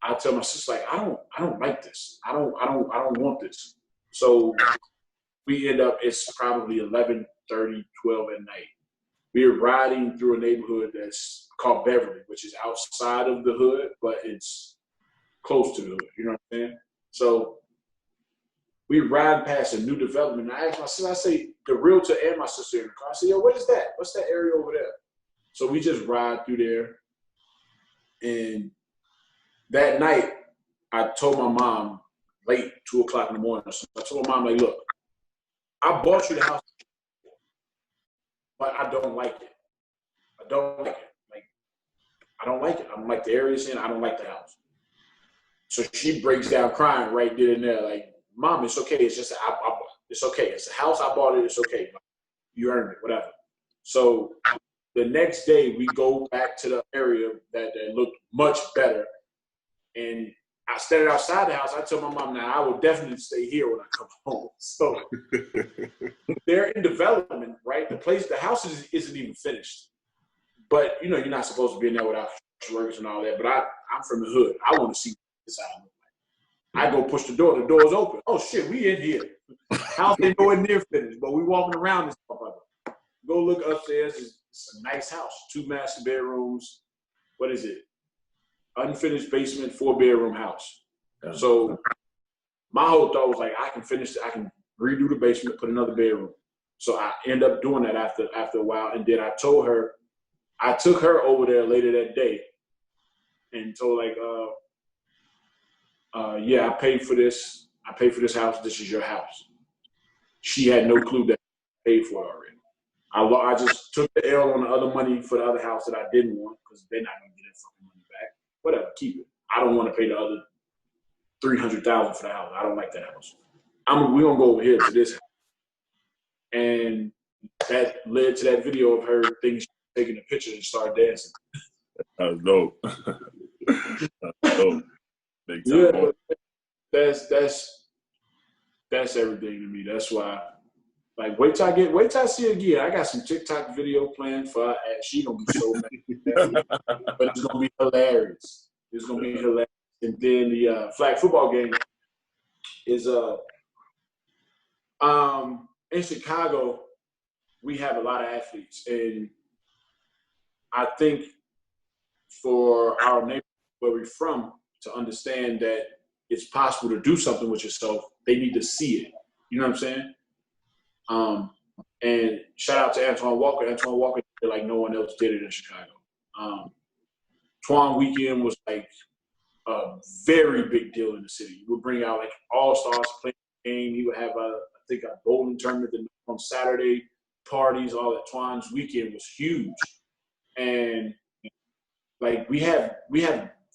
I tell my sister, like, I don't like this. I don't want this. So we end up, it's probably 11:30, 12 at night. We're riding through a neighborhood that's called Beverly, which is outside of the hood, but it's close to the hood. You know what I'm saying? So we ride past a new development. And I asked my sister, I say, the realtor and my sister in the car, I said, yo, what is that? What's that area over there? So we just ride through there. And that night, I told my mom, late, 2 o'clock in the morning. So I told Mom, like, look, I bought you the house, but I don't like it. I don't like it. Like, I don't like it. I don't like the area it's in. I don't like the house. So she breaks down crying right there and there, like, Mom, it's okay. It's just, it's okay. It's a house. I bought it. It's okay. You earned it, whatever. So the next day we go back to the area that looked much better. And I standing outside the house. I told my mom, now I will definitely stay here when I come home. So they're in development, right? The house isn't even finished. But, you know, you're not supposed to be in there without workers and all that. But I'm from the hood. I want to see this out. I go push the door. The door's open. Oh, shit, we in here. House ain't nowhere near finished, but we walking around this motherfucker. Go look upstairs. It's a nice house. 2 master bedrooms. What is it? Unfinished basement, 4-bedroom house. Yeah. So my whole thought was like, I can finish it. I can redo the basement, put another bedroom. So I end up doing that after a while. And then I told her, I took her over there later that day and told like, yeah, I paid for this. I paid for this house. This is your house. She had no clue that I paid for it already. I just took the L on the other money for the other house that I didn't want because they're not going to get that fucking money back. Whatever, keep it. I don't want to pay the other $300,000 for the house. I don't like that house. We're going to go over here to this house. And that led to that video of her taking a picture and start dancing. That was dope. That's dope. Big time. Yeah, but that's everything to me. That's why, like, wait till I see her again. I got some TikTok video planned for her, and she gonna be so mad. But it's gonna be hilarious. It's gonna be hilarious. And then the flag football game is in Chicago. We have a lot of athletes, and I think for our neighborhood where we're from to understand that it's possible to do something with yourself, they need to see it. You know what I'm saying? And shout out to Antoine Walker. Antoine Walker did like no one else did it in Chicago. Twan Weekend was like a very big deal in the city. He would bring out like all-stars playing the game. He would have I think a bowling tournament on Saturday, parties, all that. Twan's Weekend was huge. And like we have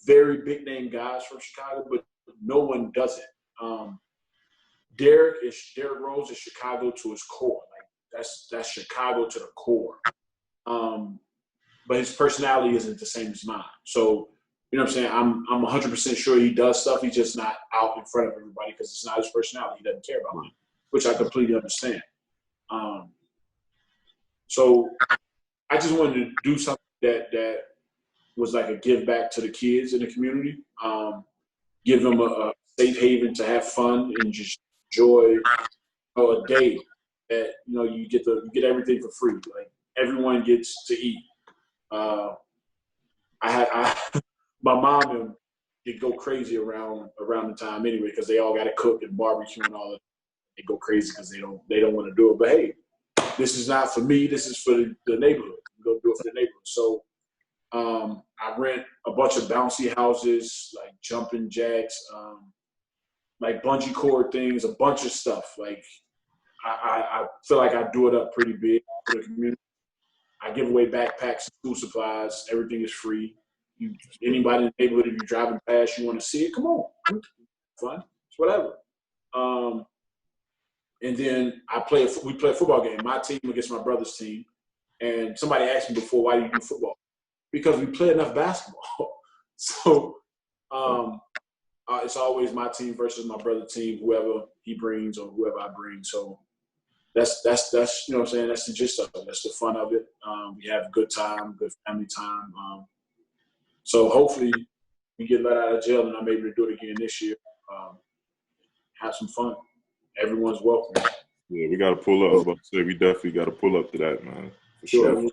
very big name guys from Chicago, but no one does it. Derek Rose is Chicago to his core. Like that's Chicago to the core. But his personality isn't the same as mine. So, you know what I'm saying? I'm 100% sure he does stuff. He's just not out in front of everybody because it's not his personality. He doesn't care about it, which I completely understand. So I just wanted to do something that was like a give back to the kids in the community. Give them a safe haven to have fun and just enjoy a day that, you know, you get everything for free. Like everyone gets to eat. My mom and them did go crazy around the time anyway because they all got to cook and barbecue and all that. They go crazy because they don't want to do it. But hey, this is not for me. This is for the neighborhood. We're gonna do it for the neighborhood. So I rent a bunch of bouncy houses, like jumping jacks, like bungee cord things, a bunch of stuff. Like I feel like I do it up pretty big for the community. I give away backpacks, school supplies. Everything is free. Anybody in the neighborhood, if you're driving past, you want to see it, come on. Fun. It's whatever. And then we play a football game, my team against my brother's team. And somebody asked me before, why do you do football? Because we play enough basketball. So it's always my team versus my brother's team, whoever he brings or whoever I bring. So that's you know what I'm saying? That's the gist of it. That's the fun of it. We have a good time, good family time. So hopefully we get let out of jail and I'm able to do it again this year. Have some fun. Everyone's welcome. Yeah, we got to pull up. I was about to say, we definitely got to pull up to that, man. For sure.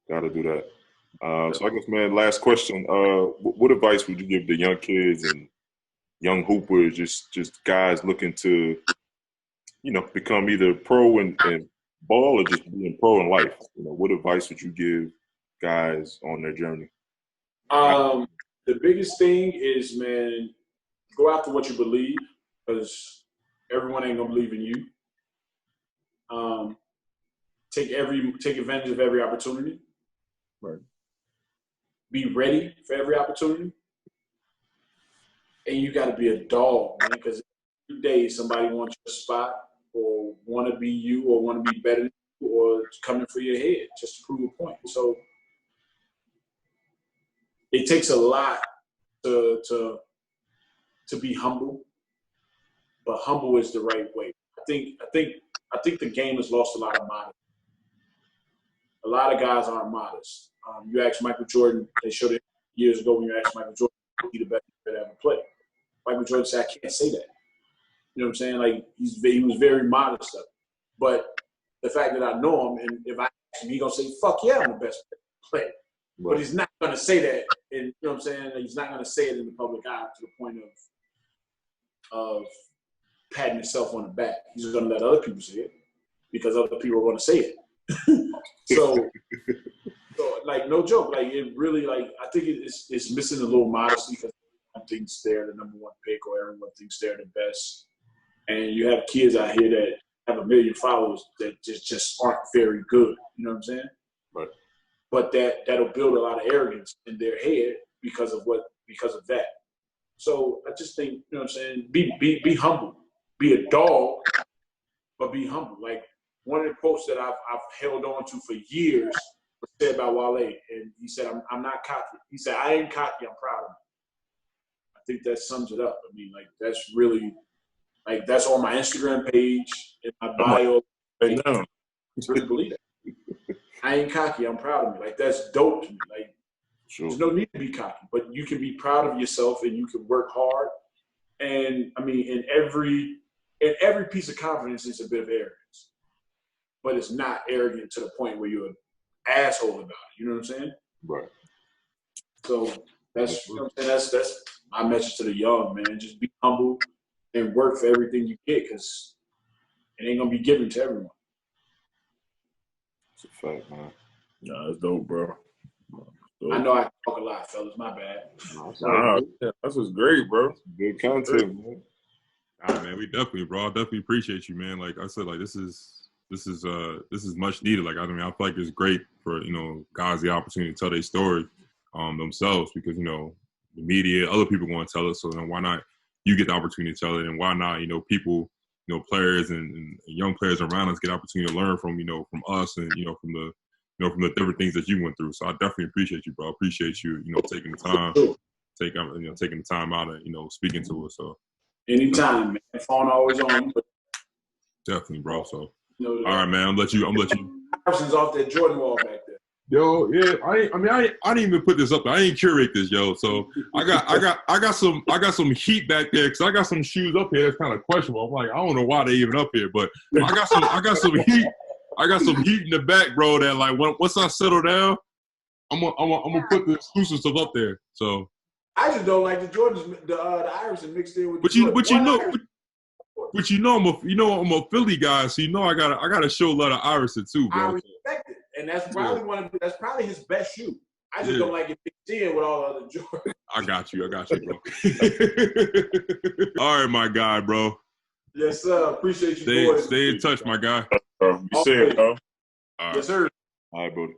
Got to do that. So I guess, man, last question. What advice would you give the young kids and young hoopers, just guys looking to, you know, become either pro in ball or just being pro in life? You know, what advice would you give guys on their journey? The biggest thing is, man, go after what you believe, because everyone ain't gonna believe in you. Take advantage of every opportunity. Right. Be ready for every opportunity. And you got to be a dog, man, because every day somebody wants your spot or want to be you or want to be better than you or coming for your head just to prove a point. So it takes a lot to be humble, but humble is the right way. I think the game has lost a lot of modesty. A lot of guys aren't modest. You ask Michael Jordan, they showed it years ago when you asked Michael Jordan, he's the best player to ever play. Michael Jordan said, I can't say that. You know what I'm saying? Like, he was very modest of it. But the fact that I know him, and if I ask him, he's going to say, fuck yeah, I'm the best player. Right. But he's not going to say that, and you know what I'm saying? He's not going to say it in the public eye to the point of patting himself on the back. He's just going to let other people say it because other people are going to say it. So, like, no joke. Like, it really, like, I think it's missing a little modesty because everyone thinks they're the number one pick or everyone thinks they're the best. And you have kids out here that have 1 million followers that just aren't very good. You know what I'm saying? Right. But that'll build a lot of arrogance in their head because of that. So I just think, you know what I'm saying, be humble. Be a dog, but be humble. Like, one of the quotes that I've held on to for years was said by Wale, and he said, I'm not cocky. He said, I ain't cocky, I'm proud of it. I think that sums it up. I mean, like, that's really, like, that's on my Instagram page, in my bio. Right now. I really believe that. I ain't cocky, I'm proud of me. Like, that's dope to me. Like, sure. There's no need to be cocky, but you can be proud of yourself and you can work hard. And, I mean, in every piece of confidence is a bit of arrogance. But it's not arrogant to the point where you're an asshole about it. You know what I'm saying? Right. So that's, you know what I'm saying? That's my message to the young, man. Just be humble and work for everything you get, because it ain't gonna be given to everyone. It's a fact, man. Nah, that's dope, bro. Dope. I know I talk a lot, fellas. My bad. Yeah, that's what's great, bro. Good content, man. All right, man. We definitely, bro. I definitely appreciate you, man. Like I said, like this is much needed. Like, I mean, I feel like it's great for, you know, guys the opportunity to tell their story themselves, because, you know, the media, other people want to tell it. So then why not you get the opportunity to tell it, and why not, you know, people, you know, players and young players around us get the opportunity to learn from, you know, from us and, you know, from the different things that you went through. So I definitely appreciate you, bro. I appreciate you, you know, taking the time, taking the time out and, you know, speaking to us. So anytime, man. Phone always on. Definitely, bro. So. You know, all right, man. I'm let you. Iverson's off that Jordan wall back there. Yo, yeah. I didn't even put this up there. I ain't curate this, yo. So I got some heat back there because I got some shoes up here that's kind of questionable. I'm like, I don't know why they even up here, but I got some heat. I got some heat in the back, bro. That like once I settle down, I'm gonna put the exclusive stuff up there. So I just don't like the Jordans, the Iverson mixed in with. But you know I'm a Philly guy, so you know I gotta show a lot of Iverson too, bro. I respect it, and that's probably his best shoe. I just don't like it mixed in with all the other Jordans. I got you, bro. All right, my guy, bro. Yes, sir. Appreciate you. Stay in touch, my guy. You see it, bro. All right. Yes, sir. All right, buddy.